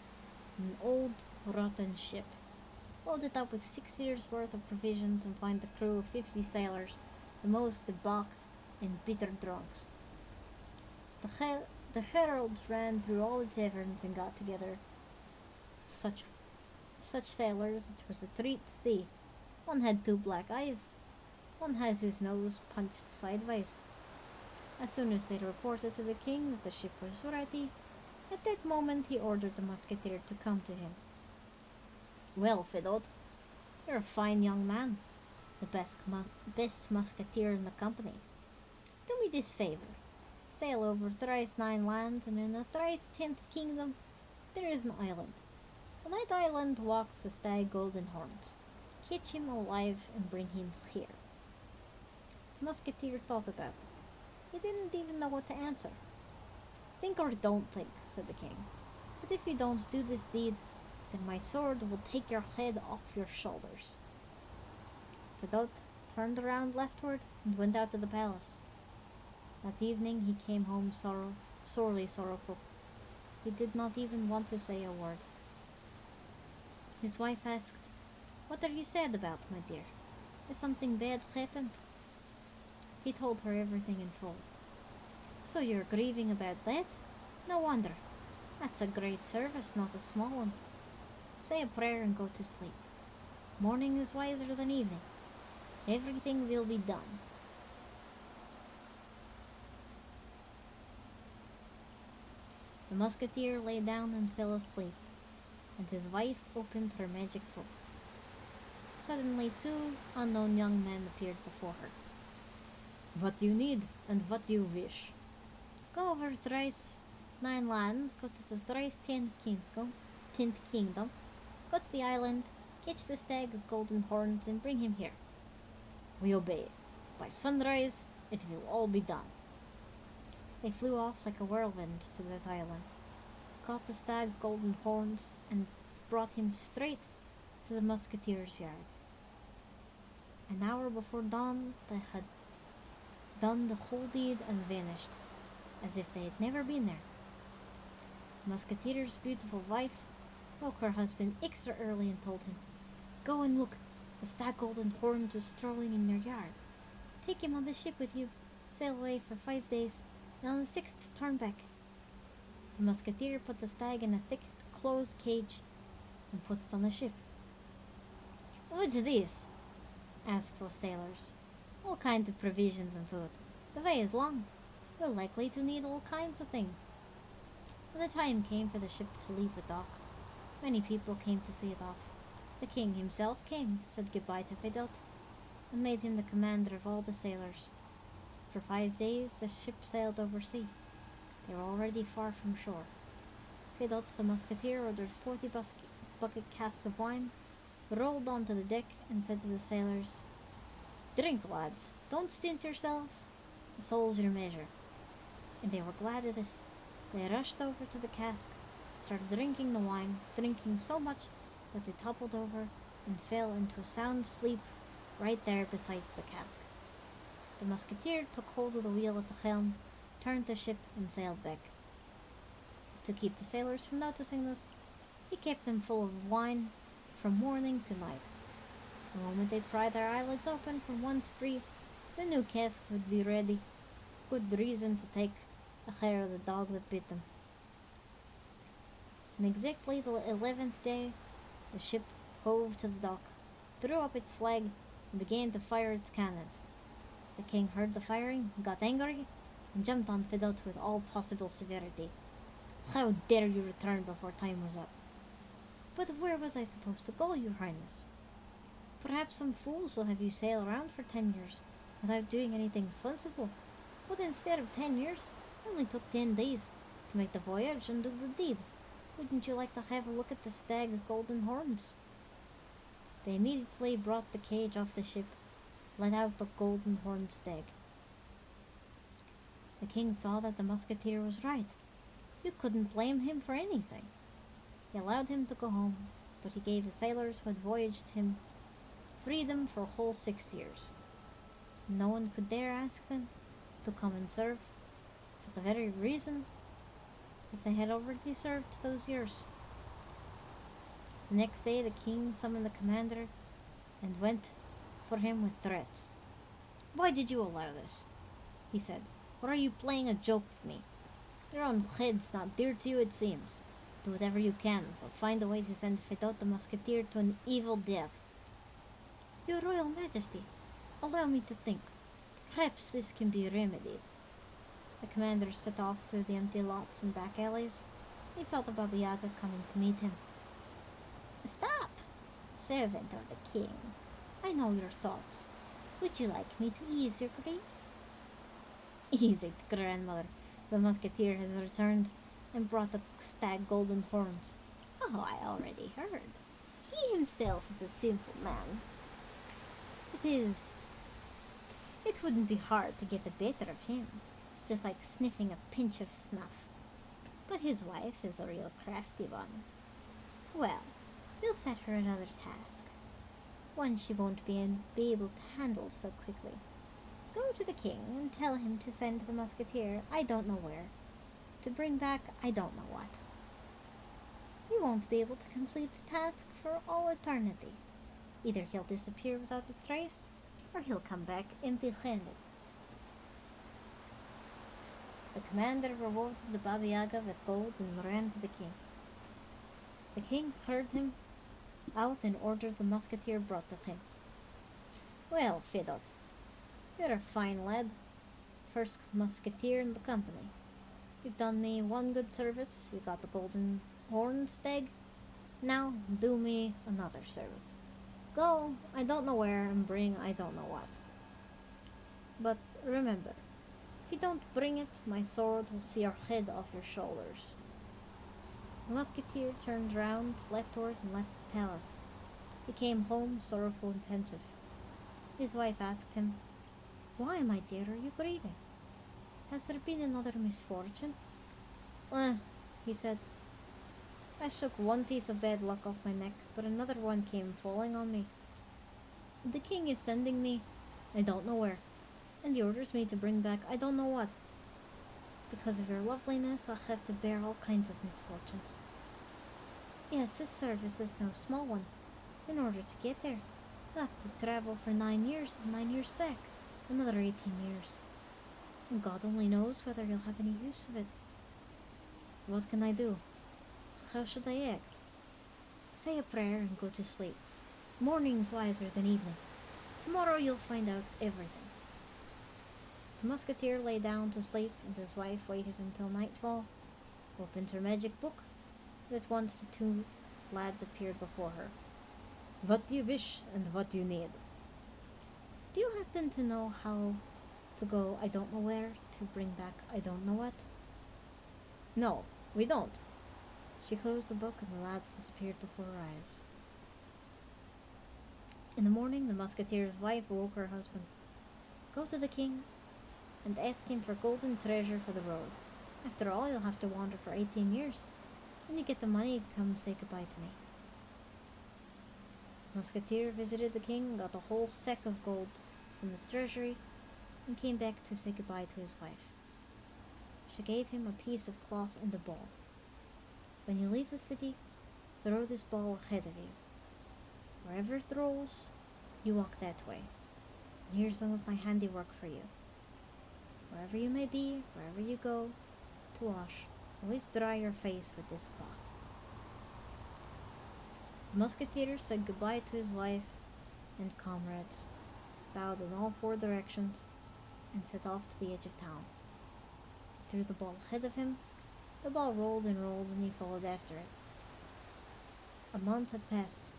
A: in an old rotten ship, load it up with 6 years' worth of provisions, and find the crew of 50 sailors, the most debauched and bitter drunks. The heralds ran through all the taverns and got together such sailors it was a treat to see. One had 2 black eyes. One has his nose punched sideways. As soon as they reported to the king that the ship was ready, at that moment he ordered the musketeer to come to him. Well, Fedot, you're a fine young man, the best musketeer in the company. Do me this favor. Sail over thrice 9 lands, and in the thrice 10th kingdom there is an island. On that island walks the stag Golden Horns. Catch him alive and bring him here. The musketeer thought about it. He didn't even know what to answer. Think or don't think, said the king. But if you don't do this deed, then my sword will take your head off your shoulders. Fedot turned around leftward and went out to the palace. That evening he came home sorely sorrowful. He did not even want to say a word. His wife asked, "What are you sad about, my dear? Has something bad happened?" He told her everything in full. "So you're grieving about that? No wonder. That's a great service, not a small one. Say a prayer and go to sleep. Morning is wiser than evening. Everything will be done." The musketeer lay down and fell asleep, and his wife opened her magic book. Suddenly 2 unknown young men appeared before her. "What do you need, and what do you wish?" "Go over thrice 9 lands, go to the thrice 10th kingdom, go to the island, catch the stag of golden horns, and bring him here." "We obey. By sunrise, it will all be done." They flew off like a whirlwind to this island, caught the stag of golden horns, and brought him straight to the musketeer's yard. An hour before dawn, they had done the whole deed and vanished, as if they had never been there. The musketeer's beautiful wife woke her husband extra early and told him, "Go and look, the stag golden horns is strolling in your yard. Take him on the ship with you, sail away for 5 days, and on the 6th turn back." The musketeer put the stag in a thick closed cage and put it on the ship. "What's this?" asked the sailors. "All kinds of provisions and food. The way is long. We're likely to need all kinds of things." When the time came for the ship to leave the dock, many people came to see it off. The king himself came, said goodbye to Fedot, and made him the commander of all the sailors. For 5 days the ship sailed over sea. They were already far from shore. Fedot the musketeer ordered 40 bucket casks of wine, rolled onto the deck, and said to the sailors, "Drink, lads, don't stint yourselves. The soul's your measure." And they were glad of this. They rushed over to the cask, started drinking the wine, drinking so much that they toppled over and fell into a sound sleep right there beside the cask. The musketeer took hold of the wheel at the helm, turned the ship, and sailed back. To keep the sailors from noticing this, he kept them full of wine from morning to night. The moment they pried their eyelids open from one spree, The new cask would be ready. Good reason to take a care of the dog that bit them. On exactly the 11th day, the ship hove to the dock, threw up its flag, and began to fire its cannons. The king heard the firing, got angry, and jumped on Fidot with all possible severity. How dare you return before time was up? But where was I supposed to go, your highness? Perhaps some fools will have you sail around for 10 years without doing anything sensible. But instead of 10 years, it only took 10 days to make the voyage and do the deed. Wouldn't you like to have a look at the stag of golden horns? They immediately brought the cage off the ship, let out the golden horned stag. The king saw that the musketeer was right. You couldn't blame him for anything. He allowed him to go home, but he gave the sailors who had voyaged him freedom for a whole 6 years. No one could dare ask them to come and serve, for the very reason that they had already served those years. The next day the king summoned the commander and went for him with threats. "Why did you allow this?" he said. "Or are you playing a joke with me? Your own head's not dear to you, it seems. Do whatever you can, but find a way to send Fedot the musketeer to an evil death." "Your royal majesty, allow me to think. Perhaps this can be remedied." The commander set off through the empty lots and back alleys. He saw the Baba Yaga coming to meet him. "Stop, servant of the king. I know your thoughts. Would you like me to ease your grief?" "Easy, grandmother. The musketeer has returned and brought the stag golden horns." "Oh, I already heard. He himself is a simple man. It wouldn't be hard to get the better of him, just like sniffing a pinch of snuff. But his wife is a real crafty one. Well, we'll set her another task, one she won't be able to handle so quickly. Go to the king and tell him to send the musketeer I don't know where, to bring back I don't know what. You won't be able to complete the task for all eternity. Either he'll disappear without a trace, or he'll come back empty-handed." The commander rewarded the Baba Yaga with gold and ran to the king. The king heard him out and ordered the musketeer brought to him. "Well, Fedot, you're a fine lad. First musketeer in the company. You've done me one good service. You got the golden horn stag. Now do me another service. Go, I don't know where, and bring I don't know what. But remember, if you don't bring it, my sword will see your head off your shoulders." The musketeer turned round, leftward, and left the palace. He came home, sorrowful and pensive. His wife asked him, "Why, my dear, are you grieving? Has there been another misfortune?" He said. "I shook one piece of bad luck off my neck, but another one came falling on me. The king is sending me I don't know where, and he orders me to bring back I don't know what. Because of your loveliness, I'll have to bear all kinds of misfortunes. Yes, this service is no small one. In order to get there, you'll have to travel for 9 years, and 9 years back, another 18 years. And God only knows whether you'll have any use of it. What can I do? How should I act? Say a prayer and go to sleep. Morning's wiser than evening. Tomorrow you'll find out everything." The musketeer lay down to sleep, and his wife waited until nightfall, opened her magic book, and at once the two lads appeared before her. "What do you wish, and what do you need?" "Do you happen to know how to go I don't know where to bring back I don't know what?" "No, we don't." She closed the book, and the lads disappeared before her eyes. In the morning, the musketeer's wife woke her husband. "Go to the king and ask him for golden treasure for the road. After all, you'll have to wander for 18 years. When you get the money, come say goodbye to me." The musketeer visited the king, got a whole sack of gold from the treasury, and came back to say goodbye to his wife. She gave him a piece of cloth and a ball. "When you leave the city, throw this ball ahead of you. Wherever it rolls, you walk that way. And here's some of my handiwork for you. Wherever you may be, wherever you go to wash, always dry your face with this cloth. The musketeer said goodbye to his wife and comrades, bowed in all four directions, and set off to the edge of town. He threw the ball ahead of him. The ball rolled and rolled, and he followed after it. A month had passed.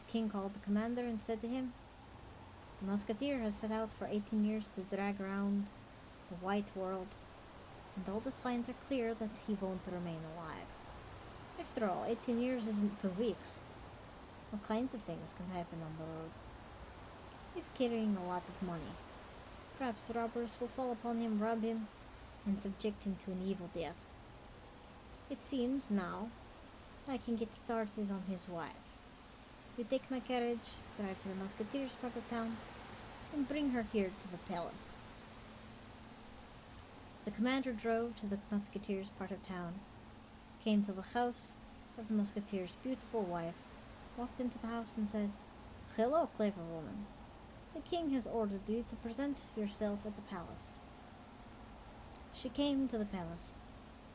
A: The king called the commander and said to him, "The musketeer has set out for 18 years to drag around the white world, and all the signs are clear that he won't remain alive. After all, 18 years isn't 2 weeks. All kinds of things can happen on the road. He's carrying a lot of money. Perhaps robbers will fall upon him, rob him, and subject him to an evil death. It seems now I can get started on his wife. You take my carriage, drive to the musketeer's part of town, and bring her here to the palace." The commander drove to the musketeer's part of town, came to the house of the musketeer's beautiful wife, walked into the house and said, "Hello, clever woman. The king has ordered you to present yourself at the palace." She came to the palace.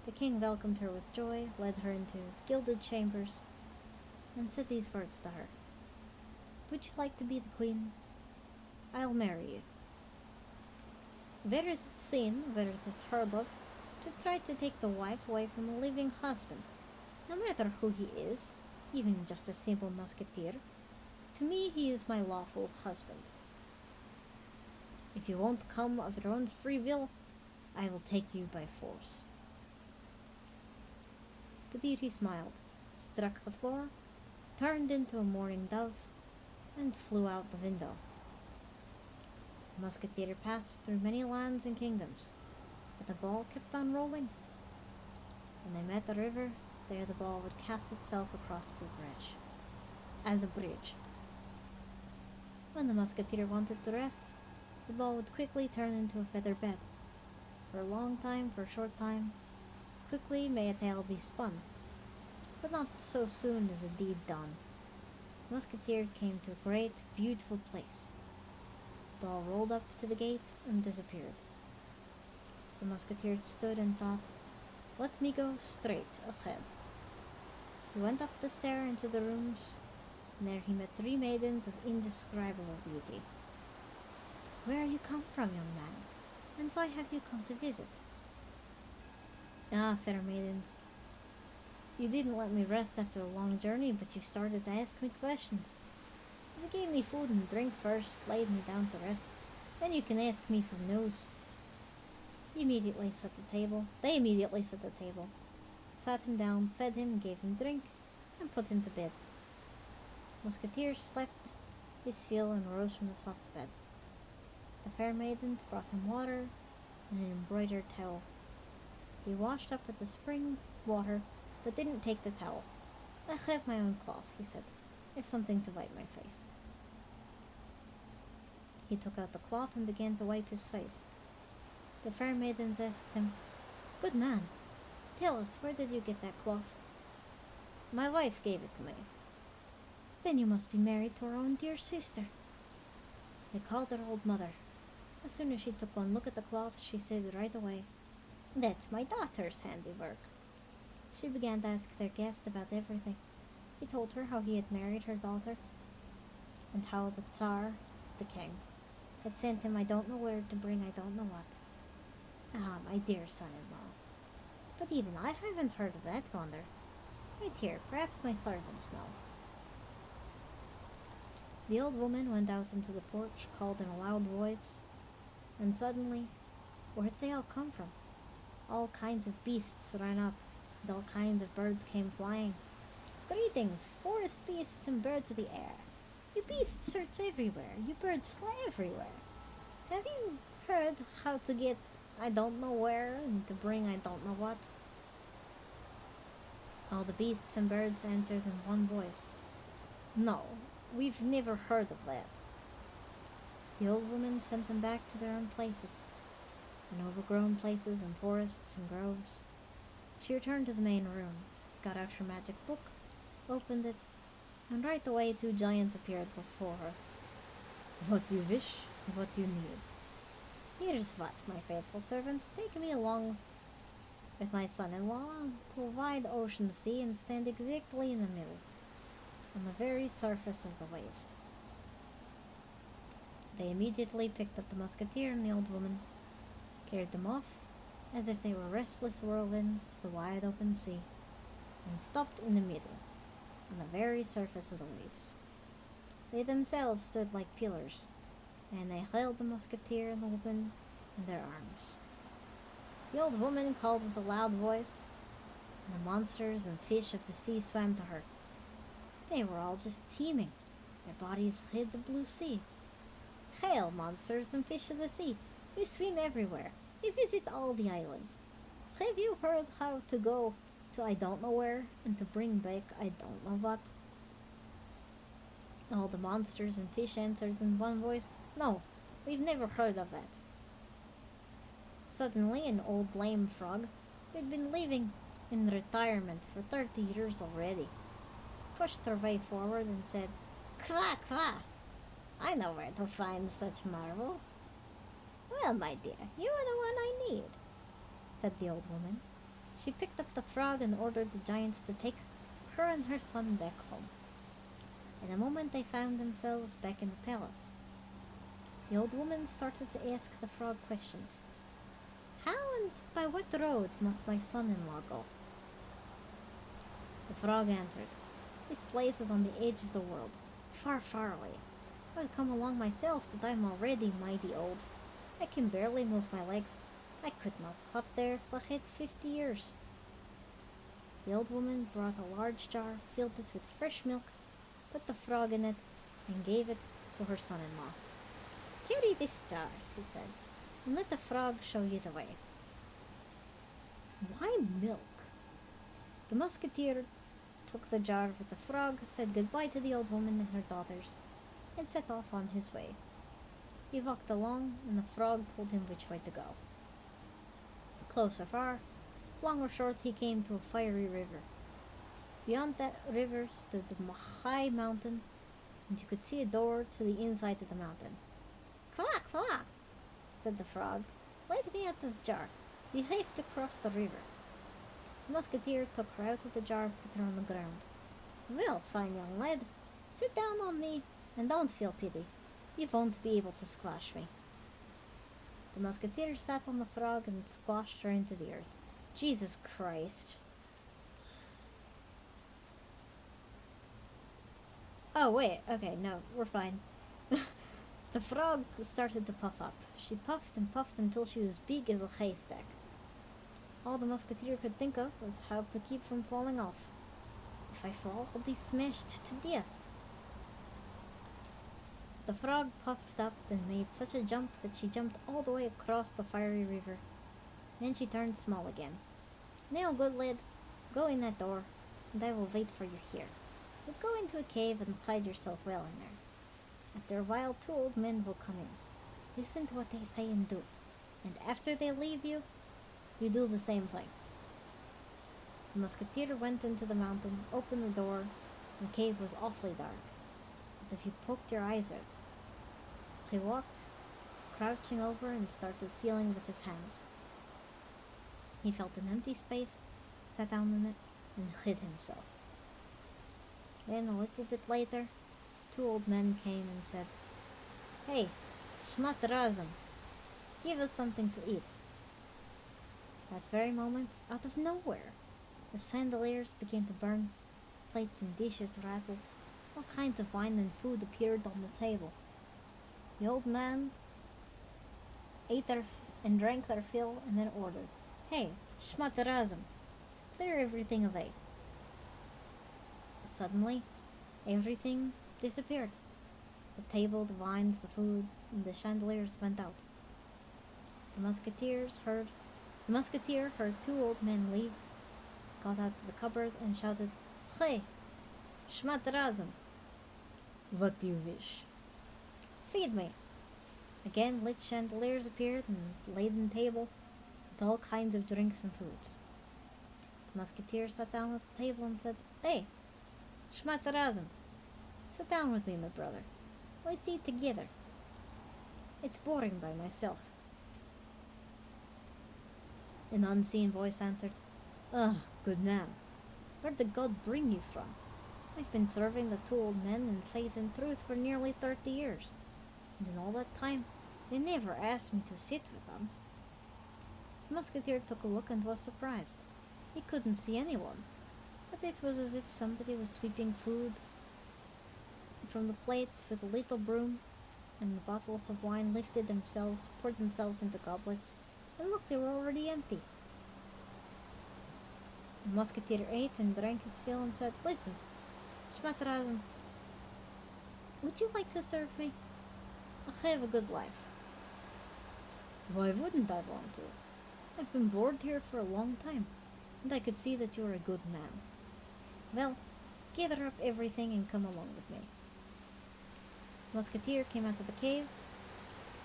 A: The king welcomed her with joy, led her into gilded chambers, and said these words to her: "Would you like to be the queen? I'll marry you." Where is it seen, where it is heard of, to try to take the wife away from a living husband, no matter who he is, even just a simple musketeer? To me, he is my lawful husband. If you won't come of your own free will, I will take you by force." The beauty smiled, struck the floor, turned into a mourning dove, and flew out the window. The musketeer passed through many lands and kingdoms, but the ball kept on rolling. When they met the river, there the ball would cast itself across the bridge, as a bridge. When the musketeer wanted to rest, the ball would quickly turn into a feather bed. For a long time, for a short time, quickly may a tale be spun, but not so soon as a deed done. The musketeer came to a great, beautiful place. The ball rolled up to the gate and disappeared. So the musketeer stood and thought, "Let me go straight ahead." He went up the stair into the rooms, and there he met 3 maidens of indescribable beauty. "Where are you come from, young man, and why have you come to visit?" "Ah, fair maidens, you didn't let me rest after a long journey, but you started to ask me questions. You gave me food and drink first, laid me down to rest, then you can ask me for news." They immediately set the table, sat him down, fed him, gave him drink, and put him to bed. Musketeer slept his fill and rose from the soft bed. The fair maidens brought him water and an embroidered towel. He washed up with the spring water, but didn't take the towel. "I have my own cloth," he said. "I have something to wipe my face." He took out the cloth and began to wipe his face. The fair maidens asked him, "Good man, tell us, where did you get that cloth?" "My wife gave it to me." "Then you must be married to our own dear sister." They called her old mother. As soon as she took one look at the cloth, she said right away, "That's my daughter's handiwork." She began to ask their guest about everything. He told her how he had married her daughter, and how the Tsar, the king, had sent him I don't know where to bring I don't know what. "Ah, my dear son-in-law, but even I haven't heard of that wonder. Wait here, perhaps my servants know." The old woman went out into the porch, called in a loud voice, and suddenly, where'd they all come from? All kinds of beasts ran up, and all kinds of birds came flying. "Greetings, forest beasts and birds of the air. You beasts search everywhere, you birds fly everywhere. Have you heard how to get I don't know where and to bring I don't know what?" All the beasts and birds answered in one voice, "No, we've never heard of that." The old woman sent them back to their own places, in overgrown places and forests and groves. She returned to the main room, got out her magic book, opened it, and right away 2 giants appeared before her. "What do you wish, What do you need? Here's what, my faithful servant. Take me along with my son-in-law to a wide ocean sea and stand exactly in the middle, on the very surface of the waves. They immediately picked up the musketeer and the old woman, carried them off as if they were restless whirlwinds to the wide open sea, and stopped in the middle, on the very surface of the waves. They themselves stood like pillars, and they held the musketeer and the woman in their arms. The old woman called with a loud voice, and the monsters and fish of the sea swam to her. They were all just teeming. Their bodies hid the blue sea. Hail, monsters and fish of the sea! You swim everywhere. You visit all the islands. Have you heard how to go to I don't know where and to bring back I don't know what? All the monsters and fish answered in one voice, No, we've never heard of that. Suddenly, an old lame frog, who'd been living in retirement for 30 years already, pushed her way forward and said, Kwa, kwa! I know where to find such marvel. Well, my dear, you are the one I need, said the old woman. She picked up the frog and ordered the giants to take her and her son back home. In a moment they found themselves back in the palace. The old woman started to ask the frog questions. How and by what road must my son-in-law go? The frog answered, This place is on the edge of the world, far, far away. I would come along myself, but I am already mighty old. I can barely move my legs. I could not hop there if I had 50 years. The old woman brought a large jar, filled it with fresh milk, put the frog in it, and gave it to her son-in-law. Carry this jar, she said, and let the frog show you the way. Why milk? The musketeer took the jar with the frog, said goodbye to the old woman and her daughters, and set off on his way. He walked along, and the frog told him which way to go. Close or far, long or short, he came to a fiery river. Beyond that river stood a high mountain, and you could see a door to the inside of the mountain. Quack, quack, said the frog. Let me out of the jar. You have to cross the river. The musketeer took her out of the jar and put her on the ground. Well, fine young lad, sit down on me, and don't feel pity. You won't be able to squash me. The musketeer sat on the frog and squashed her into the earth. Jesus Christ. Oh, wait. Okay, no, we're fine. The frog started to puff up. She puffed and puffed until she was big as a haystack. All the musketeer could think of was how to keep from falling off. If I fall, I'll be smashed to death. The frog puffed up and made such a jump that she jumped all the way across the fiery river. Then she turned small again. Now, good lad, go in that door, and I will wait for you here. But go into a cave and hide yourself well in there. After a while, 2 old men will come in. Listen to what they say and do. And after they leave you, you do the same thing. The musketeer went into the mountain, opened the door, and the cave was awfully dark, as if you'd poked your eyes out. He walked, crouching over, and started feeling with his hands. He felt an empty space, sat down in it, and hid himself. Then, a little bit later, 2 old men came and said, Hey, Shmat Razum, give us something to eat. That very moment, out of nowhere, the chandeliers began to burn, plates and dishes rattled, all kinds of wine and food appeared on the table. The old man ate and drank their fill and then ordered, Hey, Shmat Razum, clear everything away. Suddenly, everything disappeared. The table, the wines, the food, and the chandeliers went out. The musketeer heard 2 old men leave, got out of the cupboard, and shouted, Hey, Shmat Razum.
B: What do you wish?
A: Feed me. Again, lit chandeliers appeared and laden table with all kinds of drinks and foods. The musketeer sat down at the table and said, Hey, Shmat Razum, sit down with me, my brother. Let's eat together. It's boring by myself. An unseen voice answered, Ah, good man, where did God bring you from? I've been serving the two old men in faith and truth for nearly 30 years, and in all that time, they never asked me to sit with them. The musketeer took a look and was surprised. He couldn't see anyone, but it was as if somebody was sweeping food from the plates with a little broom, and the bottles of wine poured themselves into goblets, and look, they were already empty. The musketeer ate and drank his fill and said, Listen, Schmatterazem, would you like to serve me? I have a good life. Why wouldn't I want to? I've been bored here for a long time, and I could see that you are a good man. Well, gather up everything and come along with me. The musketeer came out of the cave,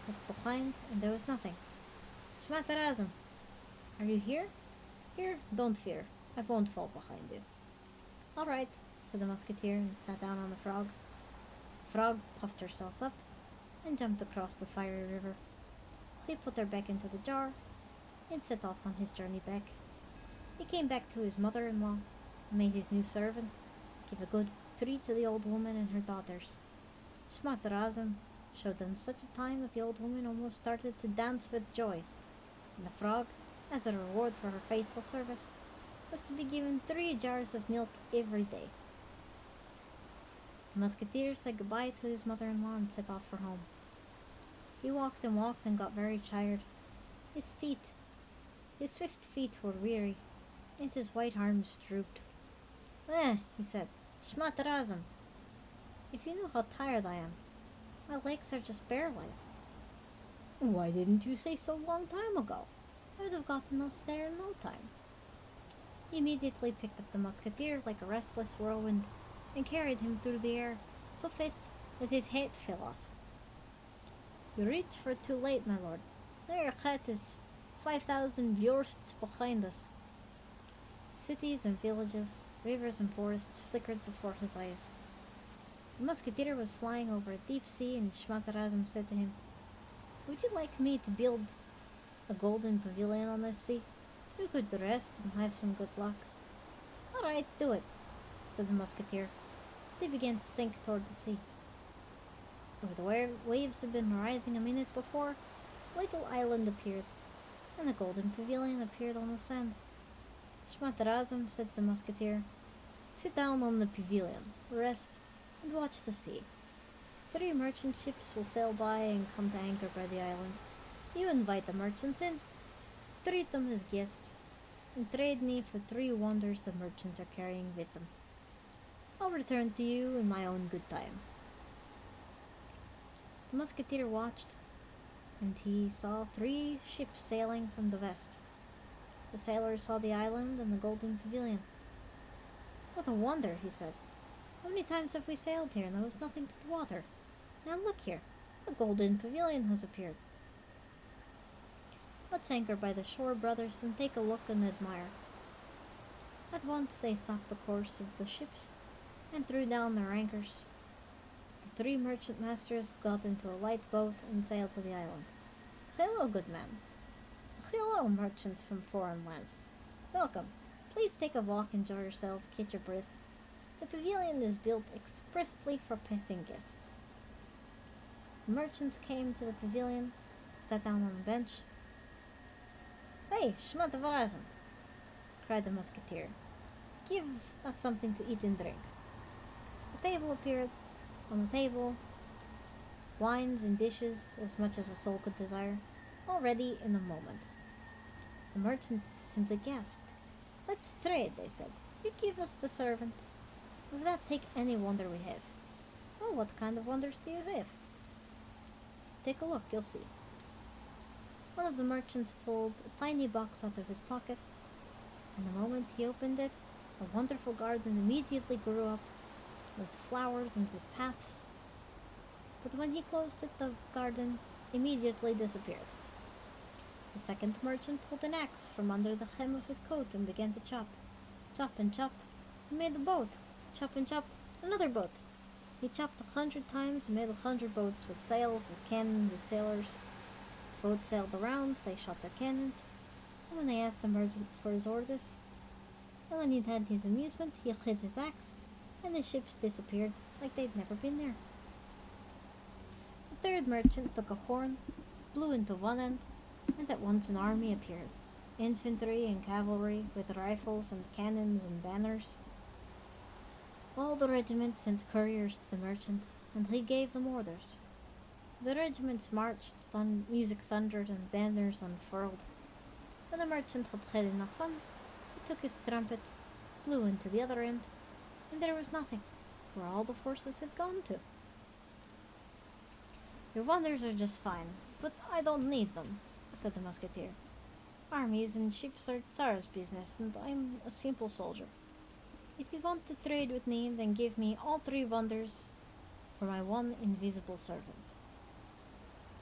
A: looked behind, and there was nothing. Schmatterazem, are you here? Here, don't fear. I won't fall behind you. All right, said the musketeer and sat down on the frog. The frog puffed herself up and jumped across the fiery river. He put her back into the jar and set off on his journey back. He came back to his mother-in-law, made his new servant give a good treat to the old woman and her daughters. Schmatterazem showed them such a time that the old woman almost started to dance with joy, and the frog, as a reward for her faithful service, was to be given 3 jars of milk every day. The musketeer said goodbye to his mother-in-law and set off for home. He walked and got very tired. His swift feet were weary, and his white arms drooped. He said, Schmatterazem, if you knew how tired I am, my legs are just paralyzed. Why didn't you say so a long time ago? I would have gotten us there in no time. He immediately picked up the musketeer like a restless whirlwind and carried him through the air so fast that his hat fell off. You reached for it too late, my lord. Now your hat is 5,000 versts behind us. Cities and villages, rivers and forests flickered before his eyes. The musketeer was flying over a deep sea, and Schmatterazem said to him, Would you like me to build a golden pavilion on this sea? We could rest and have some good luck. All right, do it, said the musketeer. They began to sink toward the sea. Where the waves had been rising a minute before, a little island appeared, and a golden pavilion appeared on the sand. Schmatterazem said to the musketeer, Sit down on the pavilion, rest, and watch the sea. 3 merchant ships will sail by and come to anchor by the island. You invite the merchants in, treat them as guests, and trade me for 3 wonders the merchants are carrying with them. I'll return to you in my own good time. The musketeer watched, and he saw 3 ships sailing from the west. The sailor saw the island and the golden pavilion. What a wonder, he said. How many times have we sailed here and there was nothing but water? Now look here, a golden pavilion has appeared. Let's anchor by the shore, brothers, and take a look and admire. At once they stopped the course of the ships and threw down their anchors. The 3 merchant masters got into a light boat and sailed to the island. Hello, good man. Hello, merchants from foreign lands. Welcome. Please take a walk, enjoy yourselves, catch your breath. The pavilion is built expressly for passing guests. The merchants came to the pavilion, sat down on the bench. Hey, Schmatterazem, cried the musketeer. Give us something to eat and drink. A table appeared. On the table, wines and dishes as much as a soul could desire, all ready in a moment. The merchants simply gasped. Let's trade, they said. You give us the servant. With that, take any wonder we have. Oh, what kind of wonders do you have? Take a look, you'll see. One of the merchants pulled a tiny box out of his pocket, and the moment he opened it, a wonderful garden immediately grew up, with flowers and with paths. But when he closed it, the garden immediately disappeared. The second merchant pulled an axe from under the hem of his coat and began to chop. Chop and chop, he made a boat. Chop and chop, another boat. He chopped 100 times and made 100 boats with sails, with cannon, with sailors. The boats sailed around, they shot their cannons, and when they asked the merchant for his orders, and when he'd had his amusement, he hit his axe, and the ships disappeared like they'd never been there. The third merchant took a horn, blew into one end, and at once an army appeared. Infantry and cavalry, with rifles and cannons and banners. All the regiments sent couriers to the merchant, and he gave them orders. The regiments marched, music thundered, and banners unfurled. When the merchant had had enough fun, he took his trumpet, blew into the other end, and there was nothing, where all the forces had gone to. Your wonders are just fine, but I don't need them, said the musketeer. Armies and ships are Tsar's business, and I'm a simple soldier. If you want to trade with me, then give me all 3 wonders for my one invisible servant.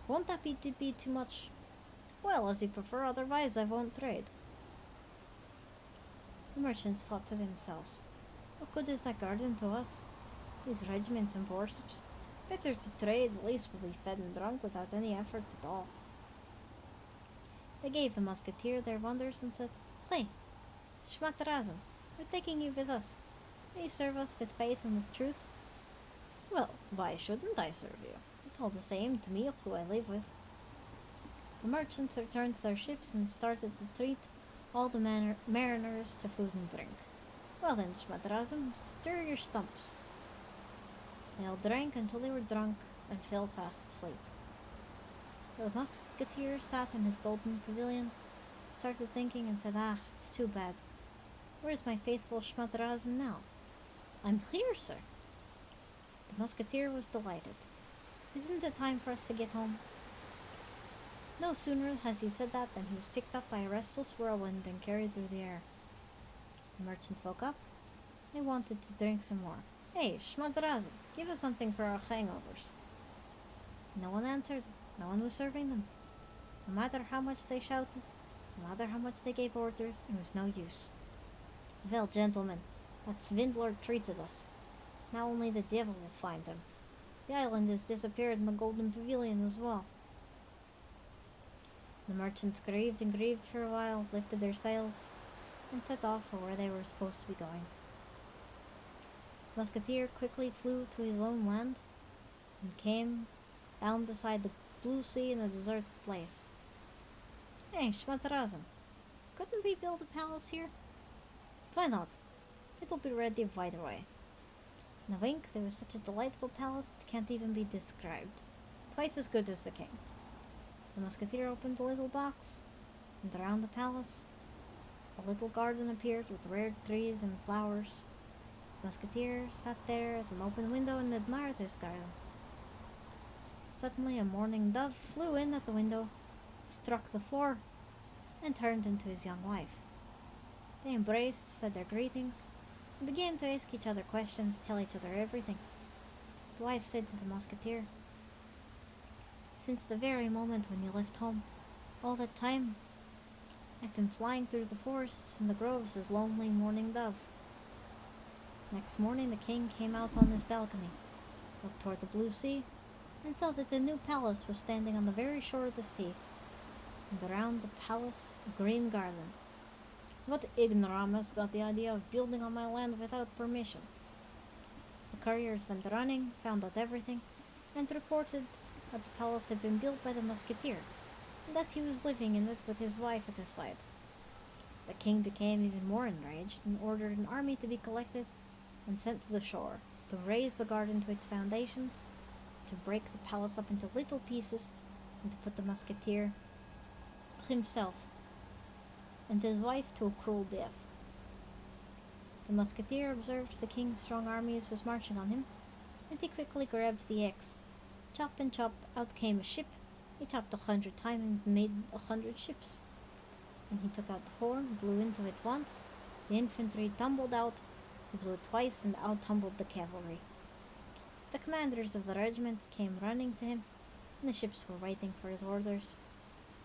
A: Won't that be too much? Well, as you prefer, otherwise I won't trade. The merchants thought to themselves, what good is that garden to us? These regiments and warships. Better to trade, at least we'll be fed and drunk without any effort at all. They gave the musketeer their wonders and said, Hey, Schmatterazem, we're taking you with us. Will you serve us with faith and with truth? Well, why shouldn't I serve you? It's all the same to me who I live with. The merchants returned to their ships and started to treat all the mariners to food and drink. Well then, Schmatterazem, stir your stumps. They all drank until they were drunk and fell fast asleep. The musketeer sat in his golden pavilion, started thinking and said, it's too bad. Where's my faithful Schmatterazem now? I'm here, sir. The musketeer was delighted. Isn't it time for us to get home? No sooner has he said that than he was picked up by a restless whirlwind and carried through the air. The merchants woke up. They wanted to drink some more. Hey, Schmatterazem, give us something for our hangovers. No one answered. No one was serving them. No matter how much they shouted, no matter how much they gave orders, it was no use. Well, gentlemen, that swindler treated us. Now only the devil will find him. The island has disappeared and the golden pavilion as well. The merchants grieved and grieved for a while, lifted their sails, and set off for where they were supposed to be going. The musketeer quickly flew to his own land and came down beside the blue sea in a deserted place. Hey, Schmatterazem, couldn't we build a palace here? Why not? It'll be ready right away. In a wink, there was such a delightful palace that can't even be described. Twice as good as the king's. The musketeer opened the little box, and around the palace, a little garden appeared with rare trees and flowers. The musketeer sat there at an open window and admired his garden. Suddenly a mourning dove flew in at the window, struck the floor, and turned into his young wife. They embraced, said their greetings, and began to ask each other questions, tell each other everything. The wife said to the musketeer, Since the very moment when you left home, all that time, I've been flying through the forests and the groves as lonely mourning dove. Next morning the king came out on his balcony, looked toward the blue sea, and saw that the new palace was standing on the very shore of the sea, and around the palace a green garden. What ignoramus got the idea of building on my land without permission? The couriers went running, found out everything, and reported that the palace had been built by the musketeer, and that he was living in it with his wife at his side. The king became even more enraged and ordered an army to be collected and sent to the shore to raise the garden to its foundations, to break the palace up into little pieces, and to put the musketeer himself and his wife to a cruel death. The musketeer observed the king's strong armies was marching on him, and he quickly grabbed the axe. Chop and chop, out came a ship. He chopped 100 times and made 100 ships. Then he took out the horn, blew into it once. The infantry tumbled out. He blew twice, and out tumbled the cavalry. The commanders of the regiments came running to him, and the ships were waiting for his orders.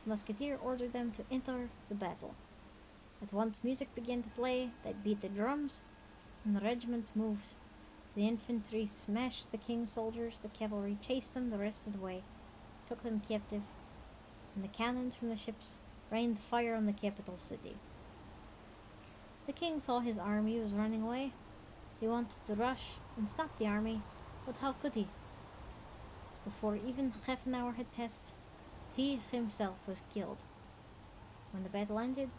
A: The musketeer ordered them to enter the battle. At once music began to play, they beat the drums, and the regiments moved The infantry smashed the king's soldiers, the cavalry chased them the rest of the way, took them captive, and the cannons from the ships rained fire on the capital city. The king saw his army was running away. He wanted to rush and stop the army, but how could he? Before even half an hour had passed, he himself was killed. When the battle ended,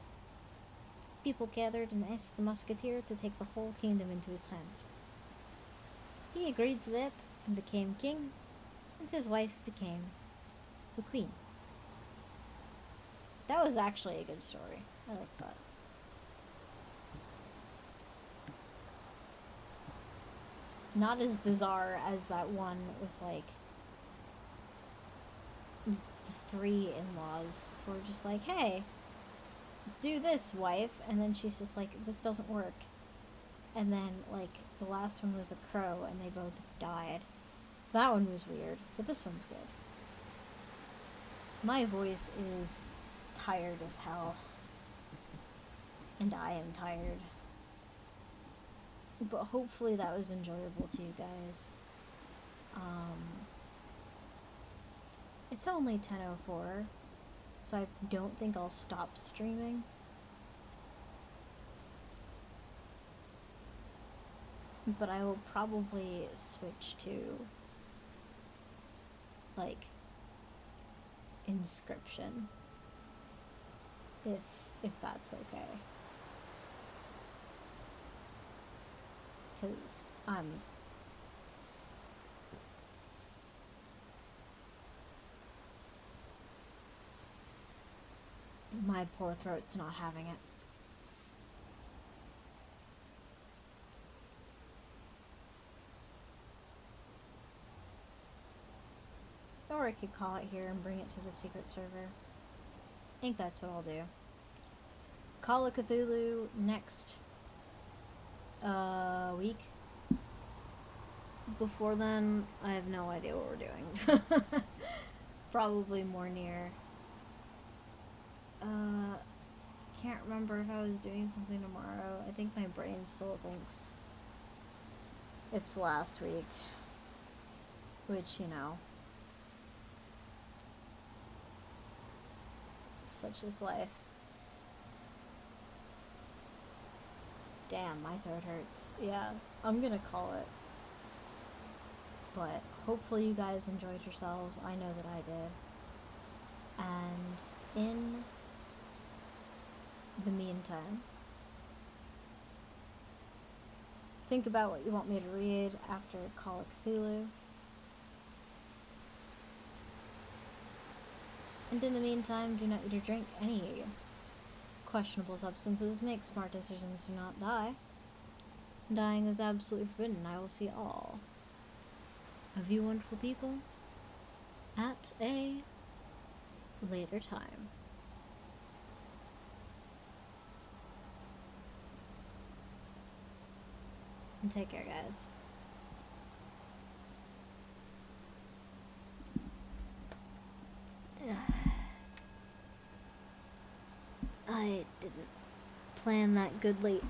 A: people gathered and asked the musketeer to take the whole kingdom into his hands. He agreed to that and became king, and his wife became the queen. That was actually a good story. I like that. Not as bizarre as that one with, like, the three in-laws who were just like, hey, do this, wife. And then she's just like, this doesn't work. And then, like, the last one was a crow and they both died. That one was weird, but this one's good. My voice is tired as hell. And I am tired. But hopefully that was enjoyable to you guys. It's only 10:04, so I don't think I'll stop streaming. But I will probably switch to, like, Inscription. If that's okay. Because my poor throat's not having it. Or I could call it here and bring it to the secret server. I think that's what I'll do. Call of Cthulhu next week. Before then, I have no idea what we're doing. Probably more near. Can't remember if I was doing something tomorrow. I think my brain still thinks it's last week. Which, you know. Such is life. Damn, my throat hurts. Yeah, I'm gonna call it. But hopefully you guys enjoyed yourselves. I know that I did. And in the meantime, think about what you want me to read after Call of Cthulhu. And in the meantime, do not eat or drink any questionable substances. Make smart decisions, do not die. Dying is absolutely forbidden. I will see all of you wonderful people at a later time. And take care, guys. I didn't plan that good late